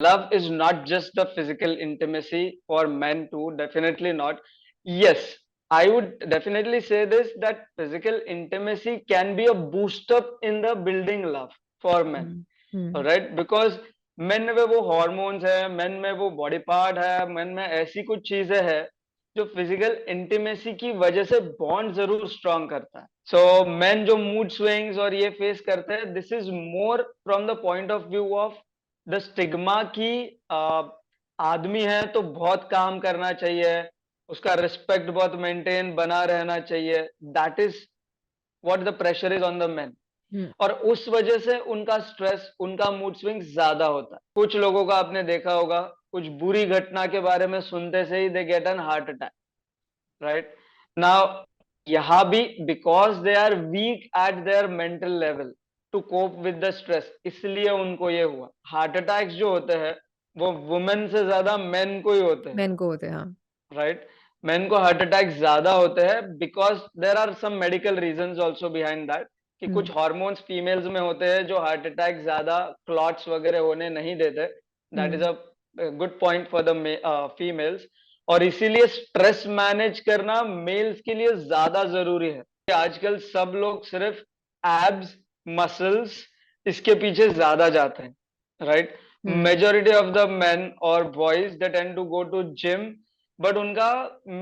love is not just the physical intimacy for men too, definitely not. Yes, I would definitely say this, that physical intimacy can be a boost up in the building love for men. Hmm hmm right, because main में वो hormones है, main में वो body part है, main में ऐसी कुछ चीजें हैं जो फिजिकल इंटीमेसी की वजह से बॉन्ड जरूर स्ट्रांग करता है. सो मेन जो मूड स्विंग्स और ये फेस करते हैं, this is more from the point of view of the stigma की आदमी है तो बहुत काम करना चाहिए, उसका रिस्पेक्ट बहुत मेंटेन बना रहना चाहिए. That is what the pressure is on the man. Hmm और उस वजह से उनका स्ट्रेस, उनका मूड स्विंग ज्यादा होता है. कुछ लोगों का आपने देखा होगा, कुछ बुरी घटना के बारे में सुनते से ही they get an heart attack. Right now, यहाँ भी because they are weak at their mental level to cope with the stress, इसलिए उनको ये हुआ. हार्ट अटैक्स जो होते हैं वो वुमेन से ज्यादा मेन को ही होते हैं. मैन को होते हैं हाँ राइट, मेन को हार्ट अटैक ज्यादा होते हैं because there are some medical reasons also behind that, कि हम्म कुछ हॉर्मोन्स फीमेल्स में होते हैं जो हार्ट अटैक ज्यादा क्लॉट्स वगैरह होने नहीं देते. That is hmm a good point for the females. और इसीलिए स्ट्रेस मैनेज करना मेल्स के लिए ज्यादा जरूरी है. आजकल सब लोग सिर्फ एब्स, मसल्स, इसके पीछे ज्यादा जाते हैं. Right, hmm majority of the men और boys they tend to go to gym, but उनका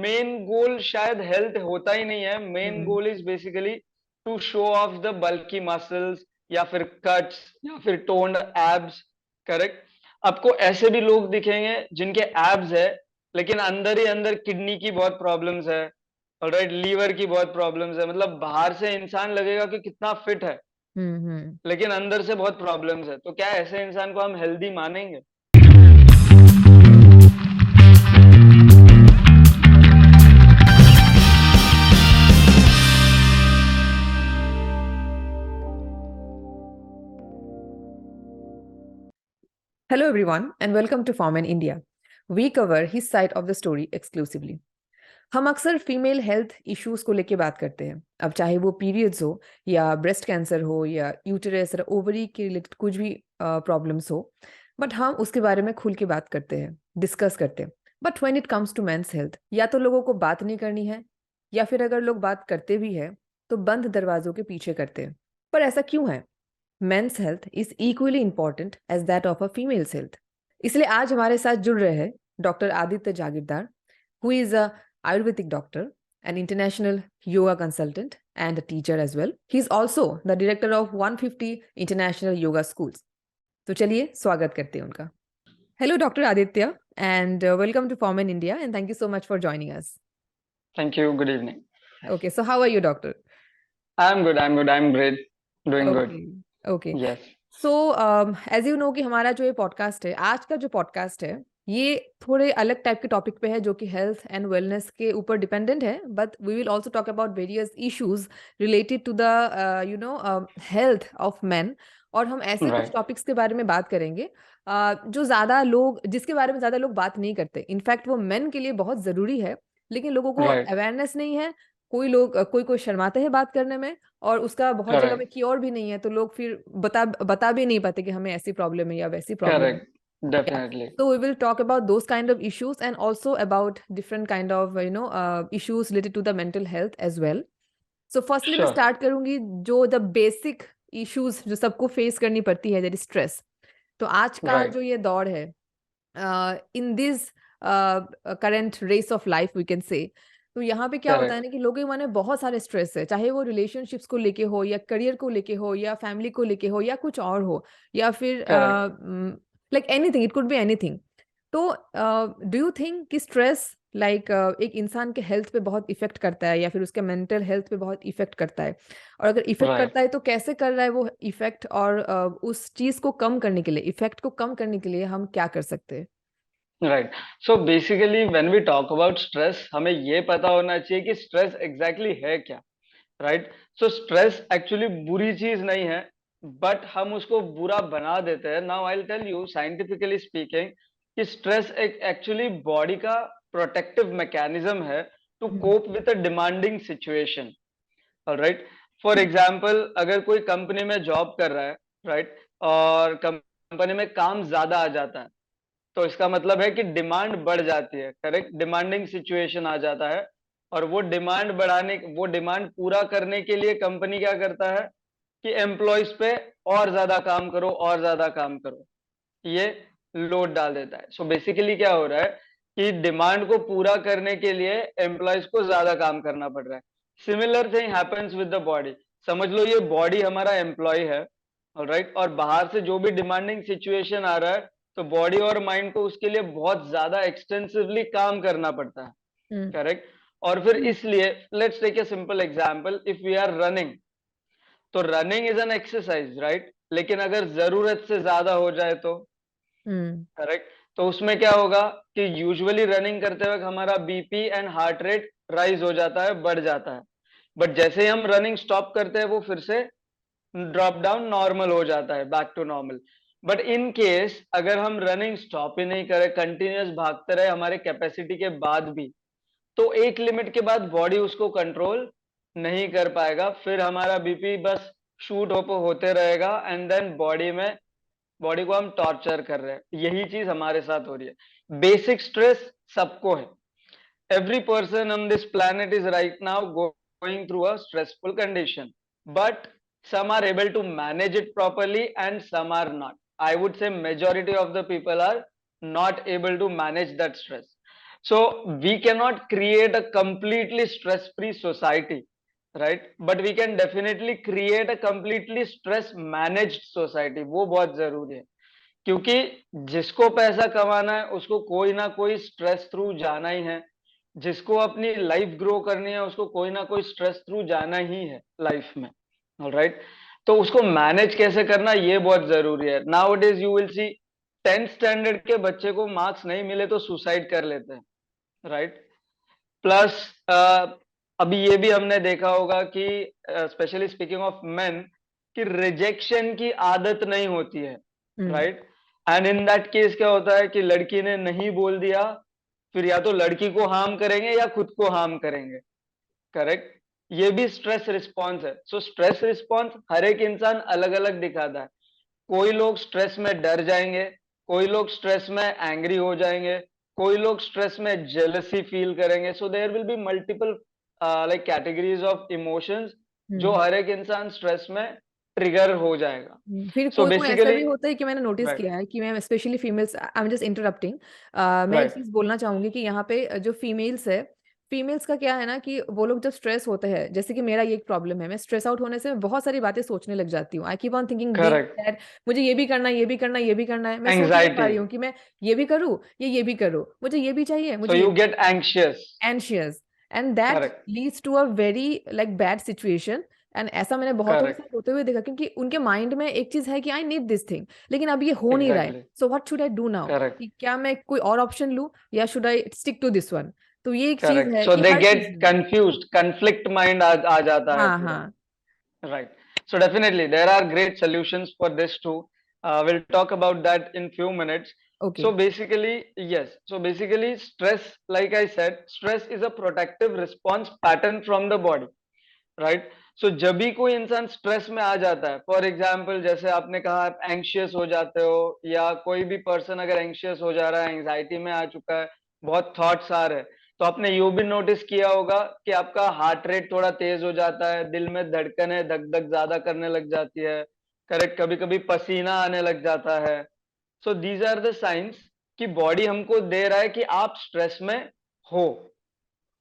मेन गोल शायद हेल्थ होता ही नहीं है. Main hmm goal is basically to show off the bulky muscles, या फिर कट्स, या फिर टोन्ड एब्स. करेक्ट. आपको ऐसे भी लोग दिखेंगे जिनके एब्स है, लेकिन अंदर ही अंदर किडनी की बहुत प्रॉब्लम्स है, राइट, लीवर की बहुत प्रॉब्लम्स है. मतलब बाहर से इंसान लगेगा कि कितना फिट है, हम्म लेकिन अंदर से बहुत प्रॉब्लम्स है. तो क्या ऐसे इंसान को हम हेल्दी मानेंगे? Hello everyone and welcome to Form in India. We cover his side of the story exclusively. हम अक्सर फीमेल हेल्थ इश्यूज को लेके बात करते हैं, अब चाहे वो पीरियड्स हो या ब्रेस्ट कैंसर हो या यूटेरस या ओवरी के रिलेटेड कुछ भी प्रॉब्लम्स हो, बट हम उसके बारे में खुल के बात करते हैं, डिस्कस करते हैं. But when it comes to men's health, या तो लोगों को बात नहीं करनी है, या फिर अगर लोग बात करते भी हैं तो बंद दरवाजों के पीछे करते हैं. पर ऐसा क्यों है? Men's health is equally important as that of a female's health. इसलिए आज हमारे साथ जुड़ रहे हैं doctor Aditya Jagirdar, who is a Ayurvedic doctor, an international yoga consultant, and a teacher as well. He's also the director of 150 international yoga schools. तो चलिए स्वागत करते हैं उनका. Hello, Dr. Aditya, and welcome to Form in India, and thank you so much for joining us. Thank you, good evening. Okay, so how are you, doctor? I am great, doing good. Okay, okay. Yes. So as you know कि हमारा जो ये podcast है, आज का जो podcast है, ये थोड़े अलग टाइप के टॉपिक पे है जो कि हेल्थ एंड वेलनेस के ऊपर डिपेंडेंट है. But we will also talk about various issues related to the health of man. और हम ऐसे कुछ राइट. टॉपिक्स के बारे में बात करेंगे जो ज़्यादा लोग, जिसके बारे में ज़्यादा लोग बात नहीं करते. इनफैक्ट वो मेन के लिए बहुत ज़रूरी है, लेकिन लोगों को राइट. अवेयरनेस नहीं है. कोई लोग कोई कोई शर्माते हैं बात करने में, और उसका बहुत जगह में करेक्ट. क्योर भी नहीं है, तो लोग फिर बता भी नहीं पाते कि हमें ऐसी प्रॉब्लम है या वैसी प्रॉब्लम है. Correct. Yeah. Definitely. So we will talk about those kind of issues and also about different kind of issues related to the mental health as well. So firstly मैं श्योर. start करूंगी जो the basic issues जो सबको face करनी पड़ती है, that is stress. तो आज का राइट. जो ये दौर है, in this current race of life we can say, तो यहाँ पे क्या होता है करेक्ट. ना कि लोगों के मन में बहुत सारे स्ट्रेस है, चाहे वो रिलेशनशिप्स को लेके हो या करियर को लेके हो या फैमिली को लेके हो या कुछ और हो, या फिर correct. Like anything, it could be anything. तो डू यू थिंक कि स्ट्रेस लाइक एक इंसान के हेल्थ पे बहुत इफेक्ट करता है या फिर उसके मेंटल हेल्थ पे बहुत इफेक्ट करता है? और अगर इफेक्ट राइट. करता है तो कैसे कर रहा है वो इफेक्ट, और उस चीज को कम करने के लिए, इफेक्ट को कम करने के लिए हम क्या कर सकते हैं? Right. So basically when we talk about stress, हमें ये पता होना चाहिए कि स्ट्रेस एग्जैक्टली है क्या. राइट. सो स्ट्रेस एक्चुअली बुरी चीज नहीं है, बट हम उसको बुरा बना देते हैं. Now I will tell you scientifically speaking कि स्ट्रेस एक एक्चुअली बॉडी का प्रोटेक्टिव मैकेनिज्म है to hmm cope with a demanding situation. Right. For example, अगर कोई कंपनी में जॉब कर रहा है, राइट, और कंपनी में काम ज्यादा आ जाता है, तो इसका मतलब है कि डिमांड बढ़ जाती है, करेक्ट, डिमांडिंग सिचुएशन आ जाता है। और वो डिमांड पूरा करने के लिए कंपनी क्या करता है कि एम्प्लॉयज पे और ज्यादा काम करो, और ज्यादा काम करो, ये लोड डाल देता है। सो बेसिकली क्या हो रहा है कि डिमांड को पूरा करने के लिए एम्प्लॉयज को ज्यादा काम करना पड़ रहा है। Similar thing happens with the body. समझ लो ये बॉडी हमारा एम्प्लॉय है, ऑलराइट, और बाहर से जो भी डिमांडिंग सिचुएशन आ रहा है तो बॉडी और माइंड को उसके लिए बहुत ज्यादा एक्सटेंसिवली काम करना पड़ता है, हम्म करेक्ट। और फिर इसलिए let's take a simple example, if we are running, तो running is an exercise, right, लेकिन अगर जरूरत से ज्यादा हो जाए तो, हम्म करेक्ट, तो उसमें क्या होगा कि यूजुअली रनिंग करते वक्त हमारा BP and heart rate rise हो जाता है, बढ़ जाता है। बट जैसे ही हम रनिंग स्टॉप करते हैं वो फिर से ड्रॉप डाउन नॉर्मल हो जाता है, back to normal. But in case अगर हम रनिंग स्टॉप ही नहीं करें, कंटिन्यूअस भागते रहे हमारे कैपेसिटी के बाद भी, तो एक लिमिट के बाद बॉडी उसको कंट्रोल नहीं कर पाएगा, फिर हमारा बीपी बस शूट अप होते रहेगा, एंड देन बॉडी को हम टॉर्चर कर रहे हैं। यही चीज हमारे साथ हो रही है। बेसिक स्ट्रेस सबको है, every person on this planet is right now going through a stressful condition, but some are able to manage it properly and some are not. I would say majority of the people are not able to manage that stress. So we cannot create a completely stress free society, right, but we can definitely create a completely stress managed society. वो बहुत जरूरी है, क्योंकि जिसको पैसा कमाना है उसको कोई ना कोई स्ट्रेस थ्रू जाना ही है, जिसको अपनी लाइफ ग्रो करनी है उसको कोई ना कोई स्ट्रेस थ्रू जाना ही है लाइफ में, ऑलराइट। तो उसको मैनेज कैसे करना ये बहुत जरूरी है। Now days you will see 10th standard के बच्चे को मार्क्स नहीं मिले तो सुसाइड कर लेते हैं, राइट। प्लस अभी ये भी हमने देखा होगा कि स्पेशली स्पीकिंग ऑफ मेन, कि रिजेक्शन की आदत नहीं होती है, hmm right. And in that case क्या होता है कि लड़की ने नहीं बोल दिया, फिर या तो लड़की को हार्म करेंगे या खुद को हार्म करेंगे, करेक्ट। ये भी स्ट्रेस रिस्पॉन्स है। सो स्ट्रेस रिस्पॉन्स हर एक इंसान अलग अलग दिखाता है। कोई लोग स्ट्रेस में डर जाएंगे, कोई लोग स्ट्रेस में एंग्री हो जाएंगे, कोई लोग स्ट्रेस में जेलसी फील करेंगे। So there will be multiple like categories of emotions जो हम्म हर एक इंसान स्ट्रेस में ट्रिगर हो जाएगा। फिर सो कोई कोई ऐसा बेसिकली, भी होता है कि मैंने नोटिस राइट, किया है कि मैं specially females, I am just interrupting, मैं एक राइट, चीज बोलना चाहूंगी कि यहाँ पे जो फीमेल्स है, फीमेल्स का क्या है ना कि वो लोग जब स्ट्रेस होते हैं, जैसे कि मेरा ये एक प्रॉब्लम है, मैं स्ट्रेस आउट होने से मैं बहुत सारी बातें सोचने लग जाती हूँ। I keep on thinking this correct, that, मुझे ये भी करना है, ये भी करना है, ये भी करना है, मैं सोच ही नहीं पा एंजाइटी, रही हूँ कि मैं ये भी करूँ ये भी करूँ, मुझे ये भी चाहिए, सो मुझे ये यू भी, get anxious, anxious, and that correct, leads to a very like bad situation. And ऐसा मैंने बहुतों के करेक्ट, साथ होते हुए देखा, क्योंकि उनके माइंड में एक चीज है कि आई नीड दिस थिंग, लेकिन अब ये हो नहीं रहा है, exactly, so what should I do now, correct, कि क्या मैं कोई और ऑप्शन लूं या should I stick to this one. तो ये एक चीज करेक्ट। है सो कि दे हर गेट चीज में। कंफ्यूज्ड, कन्फ्लिक्ट माइंड आ जाता है हाँ पूरा, हाँ। right. So definitely there are great solutions for this too. We'll talk about that in few minutes. Okay. So basically, yes, so basically stress, like I said, stress is a protective response pattern from the body, right. So जब भी कोई इंसान stress में आ जाता है, for example जैसे आपने कहा आप एंशियस हो जाते हो, या कोई भी पर्सन अगर एंशियस हो जा रहा है, एंजाइटी में आ चुका है, बहुत थॉट्स आ रहे हैं, तो आपने ये भी नोटिस किया होगा कि आपका हार्ट रेट थोड़ा तेज हो जाता है, दिल में धड़कनें धक धक ज्यादा करने लग जाती है, करेक्ट, कभी कभी पसीना आने लग जाता है। So these are the science कि बॉडी हमको दे रहा है कि आप स्ट्रेस में हो,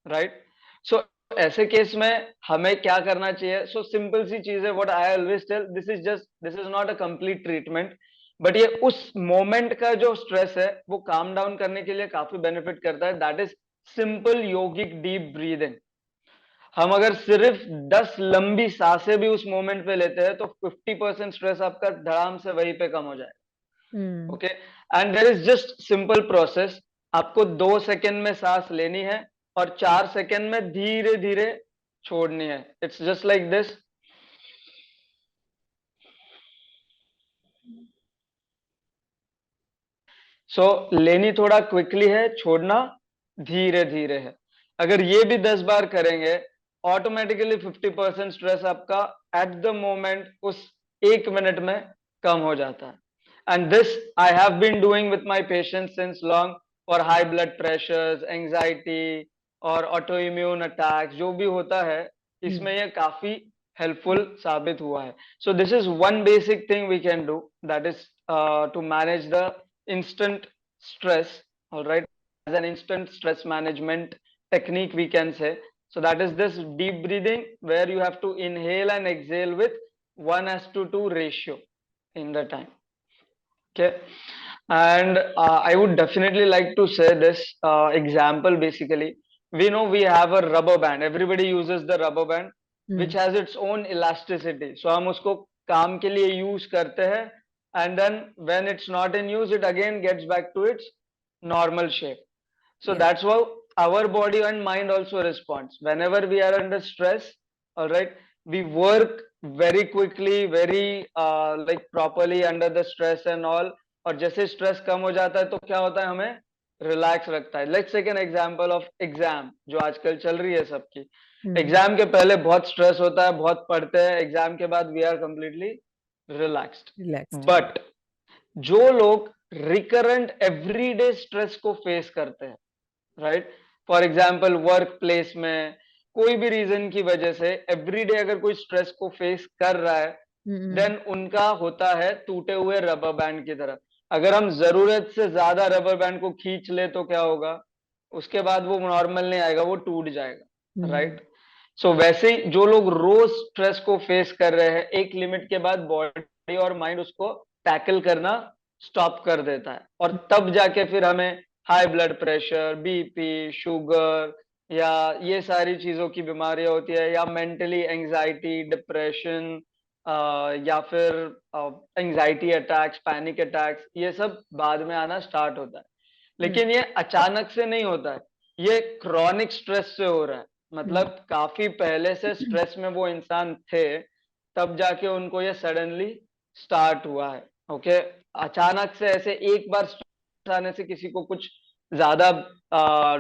राइट। सो ऐसे केस में हमें क्या करना चाहिए? सो सिंपल सी चीज है, what I always tell, this is not a complete treatment, but ये उस मोमेंट का जो स्ट्रेस है वो काम डाउन करने के लिए काफी बेनिफिट करता है। That is simple yogic deep breathing. हम अगर सिर्फ 10 लंबी सांसें भी उस मोमेंट पे लेते हैं तो 50% स्ट्रेस आपका धड़ाम से वहीं पे कम हो जाएगा। Hmm okay, and there is just simple process. आपको 2 सेकंड में सांस लेनी है और 4 सेकंड में धीरे धीरे छोड़नी है। It's just like this. So लेनी थोड़ा क्विकली है, छोड़ना धीरे धीरे है। अगर ये भी 10 बार करेंगे, ऑटोमेटिकली 50% स्ट्रेस आपका एट द मोमेंट उस 1 मिनट में कम हो जाता है। And this I have been doing with my patients since long for high blood pressures, anxiety और autoimmune attacks जो भी होता है इसमें ये काफी helpful साबित हुआ है. So this is one basic thing we can do, that is to manage the instant stress, all right, as an instant stress management technique we can say. So that is this deep breathing where you have to inhale and exhale with 1:2 ratio in the time. Okay. And I would definitely like to say this example. Basically, we know we have a rubber band. Everybody uses the rubber band, which has its own elasticity. So हम उसको काम के लिए use करते हैं, and then when it's not in use, it again gets back to its normal shape. So Yeah. that's how our body and mind also responds. Whenever we are under stress, all right, we work very quickly, very like properly under the stress and all. और जैसे stress कम हो जाता है तो क्या होता है, हमें रिलैक्स रखता है. Let's take an example of exam जो आजकल चल रही है सबकी. एग्जाम के पहले बहुत स्ट्रेस होता है, बहुत पढ़ते हैं, एग्जाम के बाद we are completely relaxed. Relaxed. But जो लोग रिकरेंट एवरीडे स्ट्रेस को फेस करते हैं, right, for example work place में कोई भी रीजन की वजह से एवरीडे अगर कोई स्ट्रेस को फेस कर रहा है, देन उनका होता है टूटे हुए रबर बैंड की तरह. अगर हम जरूरत से ज्यादा रबर बैंड को खींच ले तो क्या होगा, उसके बाद वो नॉर्मल नहीं आएगा, वो टूट जाएगा, राइट. सो वैसे ही जो लोग रोज स्ट्रेस को फेस कर रहे हैं, एक लिमिट के बाद बॉडी और माइंड उसको टैकल करना स्टॉप कर देता है, और तब जाके फिर हमें high blood pressure, BP, sugar या ये सारी चीजों की बीमारियां होती है, या मेंटली एंजाइटी, डिप्रेशन, या फिर एंजाइटी अटैक्स, पैनिक अटैक्स, ये सब बाद में आना स्टार्ट होता है. लेकिन ये अचानक से नहीं होता है, ये क्रॉनिक स्ट्रेस से हो रहा है. मतलब काफी पहले से स्ट्रेस में वो इंसान थे, तब जाके उनको ये सडनली स्टार्ट हुआ है. ओके, अचानक से ऐसे एक बार स्ट्रेस आने से किसी को कुछ ज्यादा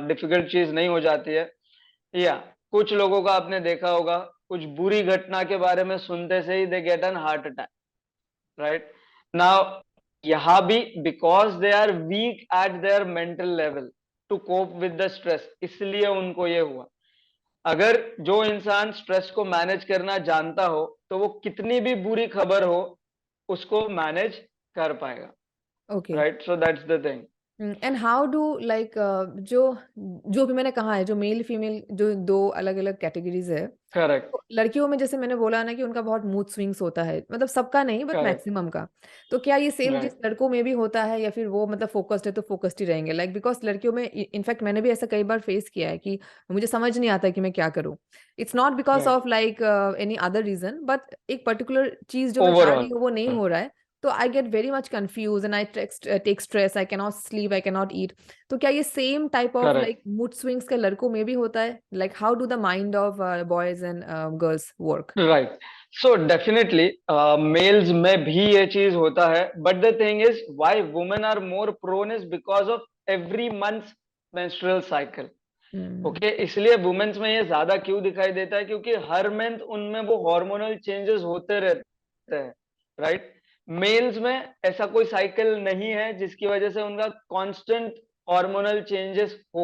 डिफिकल्ट चीज नहीं हो जाती है. या कुछ लोगों का आपने देखा होगा, कुछ बुरी घटना के बारे में सुनते से ही they get an heart attack, right. Now यहाँ भी because they are weak at their mental level to cope with the stress, इसलिए उनको ये हुआ. अगर जो इंसान स्ट्रेस को मैनेज करना जानता हो तो वो कितनी भी बुरी खबर हो उसको मैनेज कर पाएगा. Okay. Right, so that's the thing. And how do like जो भी मैंने कहा है, जो मेल फीमेल जो दो अलग अलग कैटेगरीज है, करेक्ट, तो लड़कियों में जैसे मैंने बोला ना कि उनका बहुत मूड स्विंग्स होता है, मतलब सबका नहीं बट करेक्ट, मैक्सिमम का. तो क्या ये सेम जिस राइट, लड़कों में भी होता है, या फिर वो मतलब फोकस्ड है तो फोकस्ड ही रहेंगे? लाइक बिकॉज लड़कियों में इनफैक्ट मैंने भी ऐसा कई बार फेस किया है कि मुझे समझ नहीं आता कि मैं क्या करूँ. It's not because right. Of like any other reason, but एक पर्टिकुलर चीज जो मैं चाह रही ओवरऑल, हूँ वो नहीं हो रहा है, तो I get very much confuse and I take stress, I can not sleep, I can not eat. तो क्या ये same type of correct. Like mood swings का लड़कों में भी होता है? Like how do the mind of boys and girls work? Right, so definitely males में भी ये चीज होता है, but the thing is why women are more prone is because of every month menstrual cycle. Okay, इसलिए women's में ये ज्यादा क्यों दिखाई देता है, क्योंकि हर मंथ उनमें वो हार्मोनल चेंजेस होते रहते हैं, राइट. मेल्स में ऐसा कोई साइकिल नहीं है जिसकी वजह से उनका कांस्टेंट हार्मोनल चेंजेस हो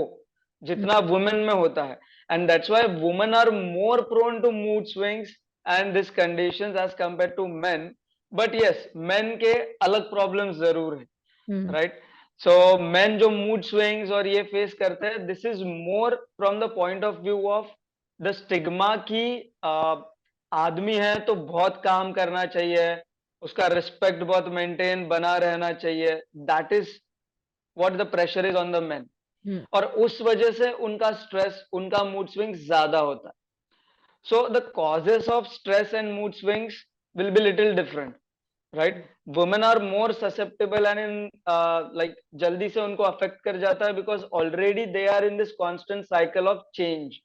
जितना वुमेन में होता है. And that's why women are more prone to mood swings and this conditions as compare to men. But yes, men के अलग प्रॉब्लम्स जरूर है, राइट. सो मेन जो मूड स्विंग्स और ये फेस करते हैं, this is more from the point of view of the stigma की आदमी है तो बहुत काम करना चाहिए, उसका रिस्पेक्ट बहुत मेंटेन बना रहना चाहिए. That is what the pressure is on the men. और उस वजह से उनका स्ट्रेस, उनका मूड स्विंग ज्यादा होता है. So the causes of stress and mood swings will be little different, right. Women are more susceptible and in like जल्दी से उनको अफेक्ट कर जाता है because already they are in this constant cycle of change.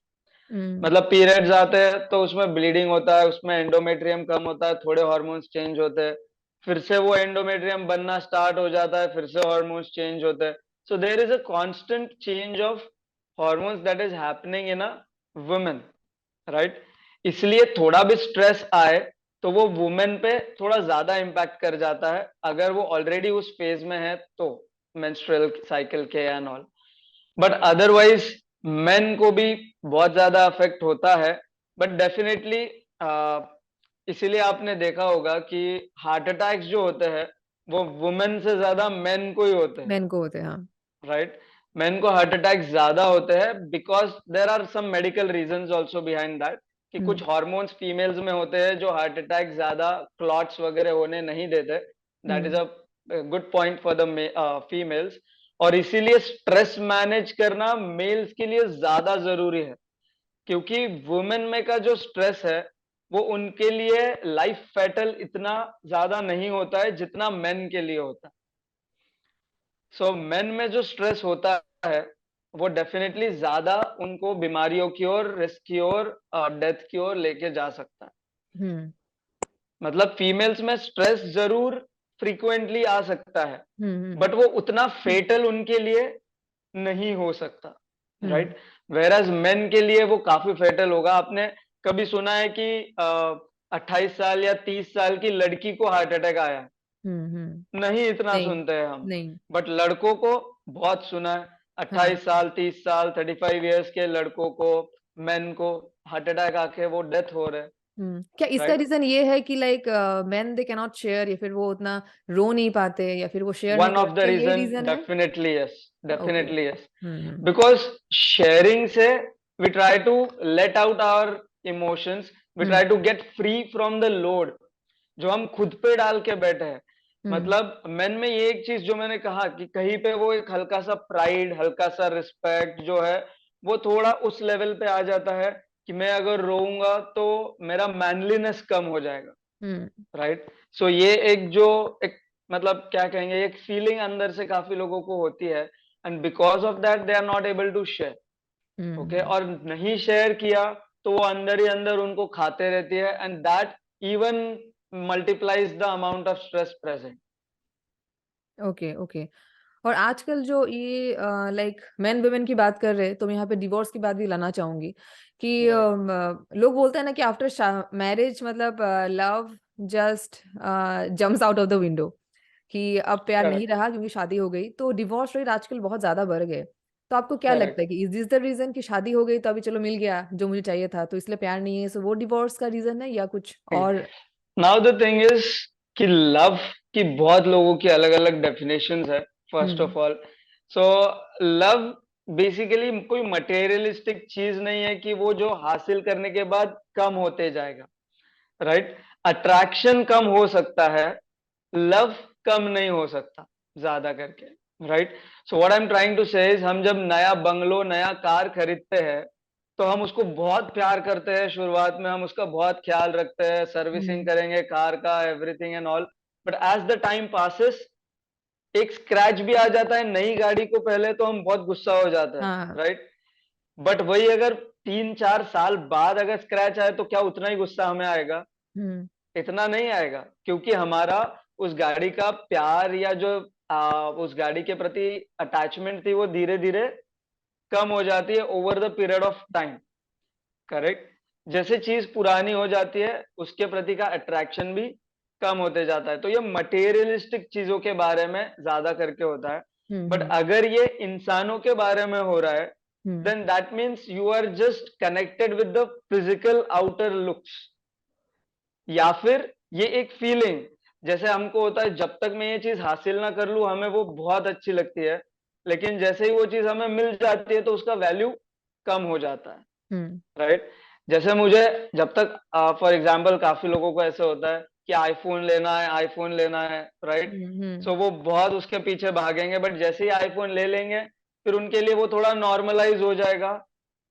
मतलब periods आते हैं तो उसमें ब्लीडिंग होता है, उसमें एंडोमेट्रियम कम होता है, थोड़े हार्मोन्स चेंज होते हैं, फिर से वो एंडोमेट्रियम बनना स्टार्ट हो जाता है, फिर से हार्मोन्स चेंज होते हैं. So there is a constant change of hormones that is happening in a women, right. इसलिए थोड़ा भी स्ट्रेस आए तो वो वुमेन पे थोड़ा ज्यादा इम्पैक्ट कर जाता है अगर वो ऑलरेडी उस फेज में है, तो मेंस्ट्रुअल साइकिल के and all. But otherwise main को भी बहुत ज्यादा अफेक्ट होता है। बट डेफिनेटली इसीलिए आपने देखा होगा कि हार्ट अटैक्स जो होते हैं वो वुमेन से ज्यादा मेन को ही होते हैं, मेन को होते हैं, हाँ। राइट। मेन को हार्ट अटैक ज्यादा होते हैं because there are some medical reasons also behind that, कि कुछ हॉर्मोन्स फीमेल्स में होते हैं जो हार्ट अटैक ज्यादा क्लॉट्स वगैरह होने नहीं देते। That is a good point for the females. और इसीलिए स्ट्रेस मैनेज करना मेल्स के लिए ज्यादा जरूरी है, क्योंकि वुमेन में का जो स्ट्रेस है वो उनके लिए लाइफ फेटल इतना ज्यादा नहीं होता है जितना मेन के लिए होता है। सो मेन में जो स्ट्रेस होता है वो डेफिनेटली ज्यादा उनको बीमारियों की ओर, रिस्क की ओर, डेथ की ओर लेके जा सकता है। हम्म मतलब फीमेल्स में स्ट्रेस जरूर फ्रीक्वेंटली आ सकता है, हम्म बट वो उतना फेटल उनके लिए नहीं हो सकता, हम्म राइट। वेराज मेन के लिए वो काफी फेटल होगा। आपने कभी सुना है कि 28 साल या 30 साल की लड़की को हार्ट अटैक आया है? हम्म। नहीं, इतना नहीं, सुनते हैं हम। नहीं। बट लड़कों को बहुत सुना है। हाँ। 28 साल, 30 साल, 35 ईयर्स के लड़कों को, मेन को हार्ट अटैक आके वो डेथ हो रहे, क्या इसका राइट। रीजन ये है कि like main they can not share, या फिर वो उतना रो नहीं पाते, या फिर वो शेयर नहीं वन ऑफ द करते, ये रीजन, रीजन है? Definitely yes, okay. Definitely yes. Hmm because sharing से we try to let out our emotions, we hmm try to get free from the load जो हम खुद पे डाल के बैठे हैं। हम्म मतलब मेन में ये एक चीज जो मैंने कहा कि कहीं पे वो एक हल्का सा प्राइड, हल्का सा रिस्पेक्ट जो है वो थोड़ा उस लेवल पे आ जाता है कि मैं अगर रोऊंगा तो मेरा मैनलीनेस कम हो जाएगा, हम्म राइट। सो ये एक जो एक मतलब क्या कहेंगे, एक फीलिंग अंदर से काफी लोगों को होती है, and because of that they are not able to share. Okay, hmm और नहीं शेयर किया तो वो अंदर ही अंदर उनको खाते रहती है, and that even multiplies the amount of stress present. Okay okay. और आजकल जो ये लाइक मैन वुमेन की बात कर रहे हैं, तो मैं यहाँ पे डिवोर्स की बात भी लाना चाहूंगी कि राइट, लोग बोलते हैं ना कि आफ्टर मैरिज मतलब love just jumps out of the window, कि अब प्यार नहीं करेक्ट, रहा क्योंकि शादी हो गई। तो डिवोर्स रेट आजकल बहुत ज्यादा बढ़ गए। तो आपको क्या लगता करेक्ट। है कि इज दिस द रीजन कि शादी हो गई तो अभी चलो मिल गया जो मुझे चाहिए था, तो इसलिए प्यार नहीं है, सो वो डिवोर्स का रीजन है, या कुछ और? नाउ द थिंग इज कि लव की बहुत लोगों की अलग अलग डेफिनेशंस है, first hmm of all. So love basically कोई मटेरियलिस्टिक चीज नहीं है कि वो जो हासिल करने के बाद कम होते जाएगा, राइट। अट्रैक्शन कम हो सकता है, लव कम नहीं हो सकता ज्यादा करके, right. So what I am trying to say is, हम जब नया बंगलो, नया कार खरीदते हैं तो हम उसको बहुत प्यार करते हैं, शुरुआत में हम उसका बहुत ख्याल रखते हैं, सर्विसिंग हम्म करेंगे कार का, everything and all. But as the time passes एक स्क्रैच भी आ जाता है नई गाड़ी को, पहले तो हम बहुत गुस्सा हो जाता है, हाँ। राइट। बट वही अगर 3-4 साल बाद अगर स्क्रैच आए तो क्या उतना ही गुस्सा हमें आएगा? हम्म इतना नहीं आएगा, क्योंकि हमारा उस गाड़ी का प्यार या जो उस गाड़ी के प्रति अटैचमेंट थी वो धीरे धीरे कम हो जाती है over the period of time, correct. जैसे चीज पुरानी हो जाती है उसके प्रति का अट्रैक्शन भी कम होते जाता है। तो ये मटेरियलिस्टिक चीजों के बारे में ज्यादा करके होता है। बट हम्म अगर ये इंसानों के बारे में हो रहा है, hmm then that means you are just connected with the physical outer looks, या फिर ये एक फीलिंग जैसे हमको होता है, जब तक मैं ये चीज हासिल ना कर लूं हमें वो बहुत अच्छी लगती है, लेकिन जैसे ही वो चीज हमें मिल जाती है तो उसका वैल्यू कम हो जाता है, हम्म राइट। जैसे मुझे जब तक फॉर एग्जाम्पल काफी लोगों को ऐसे होता है कि आईफोन लेना है, आईफोन लेना है, राइट। हम्म सो वो बहुत उसके पीछे भागेंगे, बट जैसे ही आईफोन ले लेंगे फिर उनके लिए वो थोड़ा नॉर्मलाइज हो जाएगा,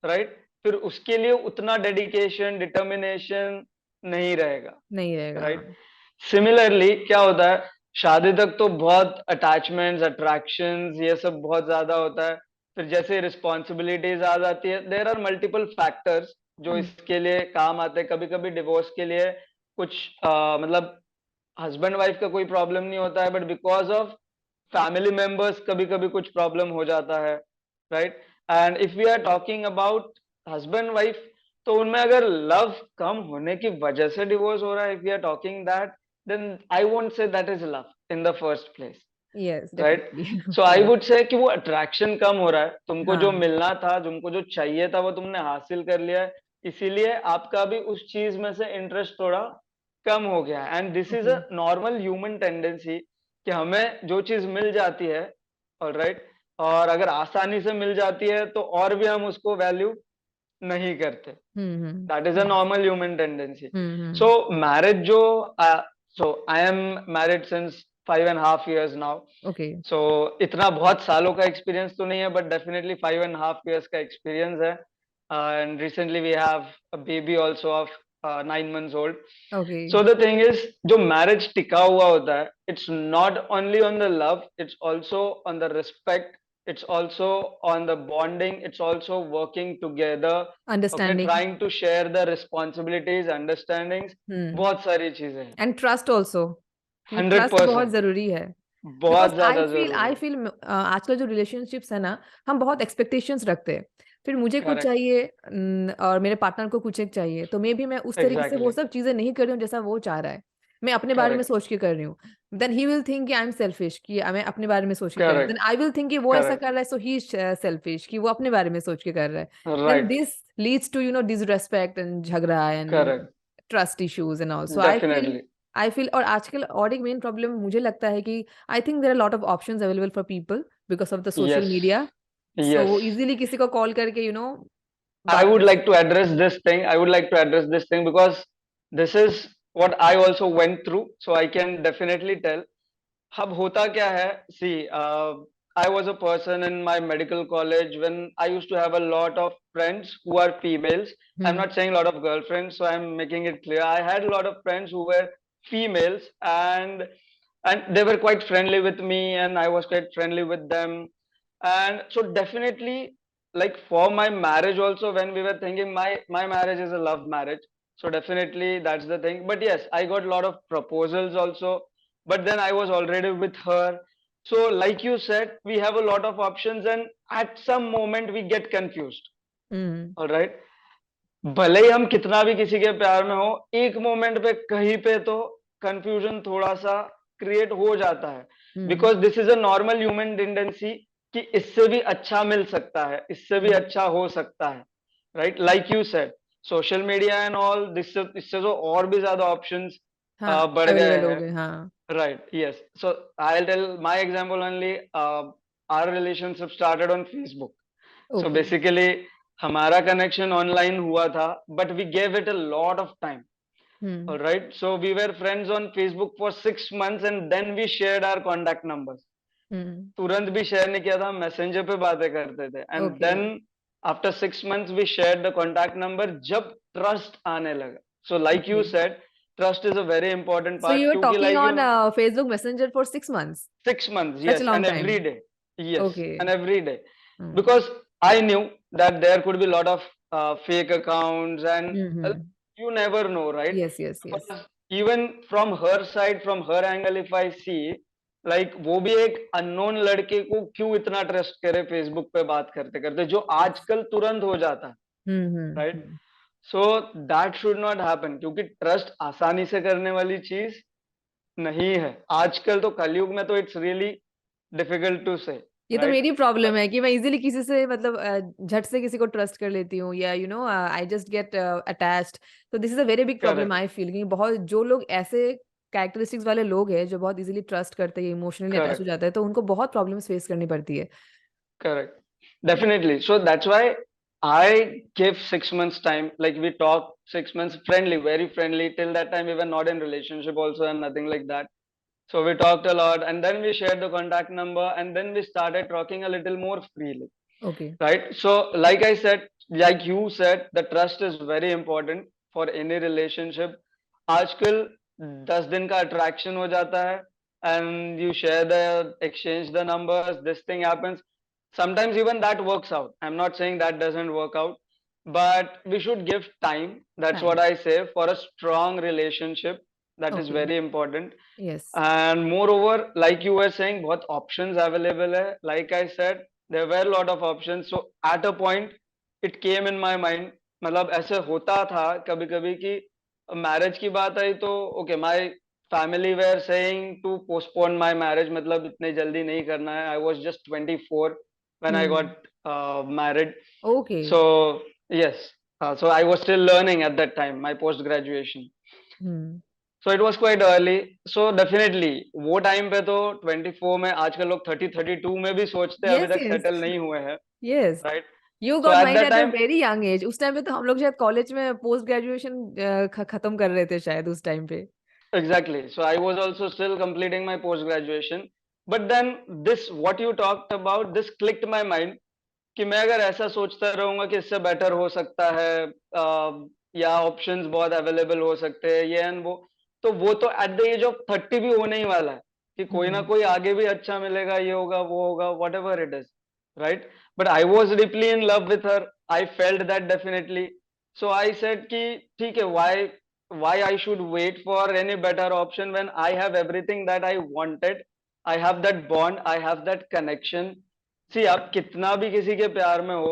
राइट। फिर उसके लिए उतना डेडिकेशन, डिटर्मिनेशन नहीं रहेगा, नहीं रहेगा, राइट। हाँ। सिमिलरली क्या होता है, शादी तक तो बहुत अटैचमेंट्स, अट्रैक्शंस ये सब बहुत ज्यादा होता है। फिर जैसे रिस्पॉन्सिबिलिटीज आ जाती है, देर आर मल्टीपल फैक्टर्स जो हम्म इसके लिए काम आते हैं। कभी कभी डिवोर्स के लिए कुछ मतलब हस्बैंड वाइफ का कोई प्रॉब्लम नहीं होता है, but because of family members कभी कभी कुछ प्रॉब्लम हो जाता है, right. And if we are talking about husband wife, तो उनमें अगर लव कम होने की वजह से डिवोर्स हो रहा है, if we are talking that, then I won't say that is love in the first place, yes right? Definitely so I yes would say कि वो अट्रैक्शन कम हो रहा है, तुमको जो हाँ मिलना था, तुमको जो चाहिए था वो तुमने हासिल कर लिया है, इसीलिए आपका भी उस चीज में से इंटरेस्ट थोड़ा कम हो गया है। And this is okay a normal human tendency कि हमें जो चीज मिल जाती है, ऑलराइट, और अगर आसानी से मिल जाती है तो और भी हम उसको वैल्यू नहीं करते। That is a yes normal human tendency. So hmm marriage जो, so I am married since 5.5 years now. Okay so इतना बहुत सालों का एक्सपीरियंस तो नहीं है, बट डेफिनेटली 5.5 years का एक्सपीरियंस है। And recently we have a baby also of 9 months old. Okay So the thing is, जो मैरिज टिका हुआ होता है, it's not only on the love, it's also on the respect, it's also on the bonding, it's also working together, okay, understanding trying to share the responsibilities, understandings, बहुत सारी चीजें हैं। And trust also कि hundred trust बहुत percent जरूरी है because बहुत आई ज्यादा फील जरूरी आई है। फील आजकल जो रिलेशनशिप्स है ना हम बहुत एक्सपेक्टेशंस रखते हैं फिर मुझे कुछ करेक्ट, चाहिए और मेरे पार्टनर को कुछ एक चाहिए तो मे भी मैं उस तरीके से वो एग्जैक्टली, सब चीजें नहीं कर रही हूँ जैसा वो चाह रहा है मैं अपने बारे में करेक्ट, सोच के कर रही हूँ देन ही विल थिंक कि आई एम सेल्फिश कि मैं अपने बारे में सोच के कर रही हूँ then correct, I will think कि वो ऐसा कर करेक्ट, रहा है सो ही सेल्फिश कि वो अपने बारे में सोच के कर रहा है then right, this leads to disrespect and झगड़ा and correct, trust issues and all so definitely, I feel और आजकल और एक मेन प्रॉब्लम मुझे लगता है कि I think there are lot of options available for people because of the social yes, media so yes. वो इजीली किसी को कॉल करके I बात would कर like to सकते हैं address this thing. I would like to address this thing because this is what I also went through. So I can definitely tell. अब होता क्या है, see, I was a person in my medical college when I used to have a lot of friends who are females. I'm hmm not saying a lot of girlfriends, so I'm making it clear. I had a lot of friends who were females, and they were quite friendly with me, and I was quite friendly with them. And so definitely, like for my marriage also, when we were thinking my marriage is a love marriage, so definitely that's the thing. But yes, I got a lot of proposals also, but then I was already with her. So, like you said, we have a lot of options, and at some moment we get confused. Hmm All right. भले ही हम कितना भी किसी के प्यार में हो, एक मोमेंट पे कहीं पे तो कंफ्यूजन थोड़ा सा क्रिएट हो जाता है, hmm because this is a normal human tendency कि इससे भी अच्छा मिल सकता है, इससे भी हम्म, अच्छा हो सकता है, right? Like you said, social media and all this, इससे तो और भी ज्यादा ऑप्शंस हाँ बढ़ गए अवेलेबल हो हैं। गए हाँ Right. Yes. So I'll tell my example only. Our relationship started on Facebook. So okay basically, हमारा connection online हुआ था, but we gave it a lot of time. Hmm All right. So we were friends on Facebook for 6 months, and then we shared our contact numbers. हम्म तुरंत भी share नहीं किया था, messenger पे बातें करते थे, and okay then after 6 months we share the contact number जब ट्रस्ट आने लगा। So like you okay said, trust is a very important so part, you are क्योंकि talking like on Facebook Messenger for 6 months 6 months, such a yes, and long time every day, yes, okay and every day, because I knew that there could be a lot of fake accounts, and hmm you never know, right? Yes yes yes Because even from her side, from her angle, if I see, like वो भी एक unknown लड़के को क्यों इतना trust करे Facebook पे बात करते करते, जो यस आजकल तुरंत हो जाता है, right? Hmm so that should not happen, क्योंकि ट्रस्ट आसानी से करने वाली चीज नहीं है आजकल, तो कलयुग में तो इट्स रियली डिफिकल्ट टू से, ये तो राइट? मेरी प्रॉब्लम है कि मैं इजीली किसी से मतलब झट से किसी को ट्रस्ट कर लेती हूँ या आई जस्ट गेट अटैच्ड तो this is a very big problem correct, I feel कि बहुत जो लोग ऐसे कैरेक्टरिस्टिक्स वाले लोग हैं जो बहुत इजीली ट्रस्ट करते हैं इमोशनली अटैच हो करेक्ट, जाता है तो उनको बहुत प्रॉब्लम्स फेस करनी पड़ती है correct. Definitely. So that's why I give 6 months time. Like we talk 6 months friendly, very friendly. Till that time we were not in relationship also and nothing like that. So we talked a lot, and then we shared the contact number, and then we started talking a little more freely. Okay Right? So like I said, like you said, the trust is very important for any relationship. आजकल 10 दिन का attraction हो जाता है, and you share the exchange the numbers, this thing happens. Sometimes even that works out. I'm not saying that doesn't work out, but we should give time. That's what time I say, for a strong relationship. That is okay very important. Yes And moreover, like you were saying, बहुत options available है. Like I said, there were a lot of options. So at a point, it came in my mind. मतलब ऐसे होता था कभी कभी कि marriage की बात आई तो okay, my family were saying to postpone my marriage, मतलब इतने जल्दी नहीं करना है. I was just 24 when I hmm. Got married. Okay. So yes, so I was still learning at that time, my post graduation. Hmm. So it was quite early. So definitely वो time पे तो 24 में, आजकल लोग 30-32 में भी सोचते हैं, अभी यस, तक यस. सेटल नहीं हुए हैं, yes. Right? You so got at mind that at a time, very young age. उस टाइम पे तो हम लोग शायद कॉलेज में पोस्ट ग्रेजुएशन खत्म कर रहे थे शायद उस टाइम पे. exactly. So I was also still completing my post graduation. But then this, what you talked about, this clicked my mind कि मैं अगर ऐसा सोचता रहूंगा कि इससे बेटर हो सकता है, या ऑप्शंस बहुत अवेलेबल हो सकते हैं, ये एंड वो तो एट द एज ऑफ 30 भी होने ही वाला है कि कोई ना हम्म. कोई आगे भी अच्छा मिलेगा, ये होगा वो होगा, what ever it is, right? But I was deeply in love with her. I felt that definitely. So I said कि ठीक है, why I should wait for any better option when I have everything that I wanted. I have that bond, I have that connection. सी, आप कितना भी किसी के प्यार में हो,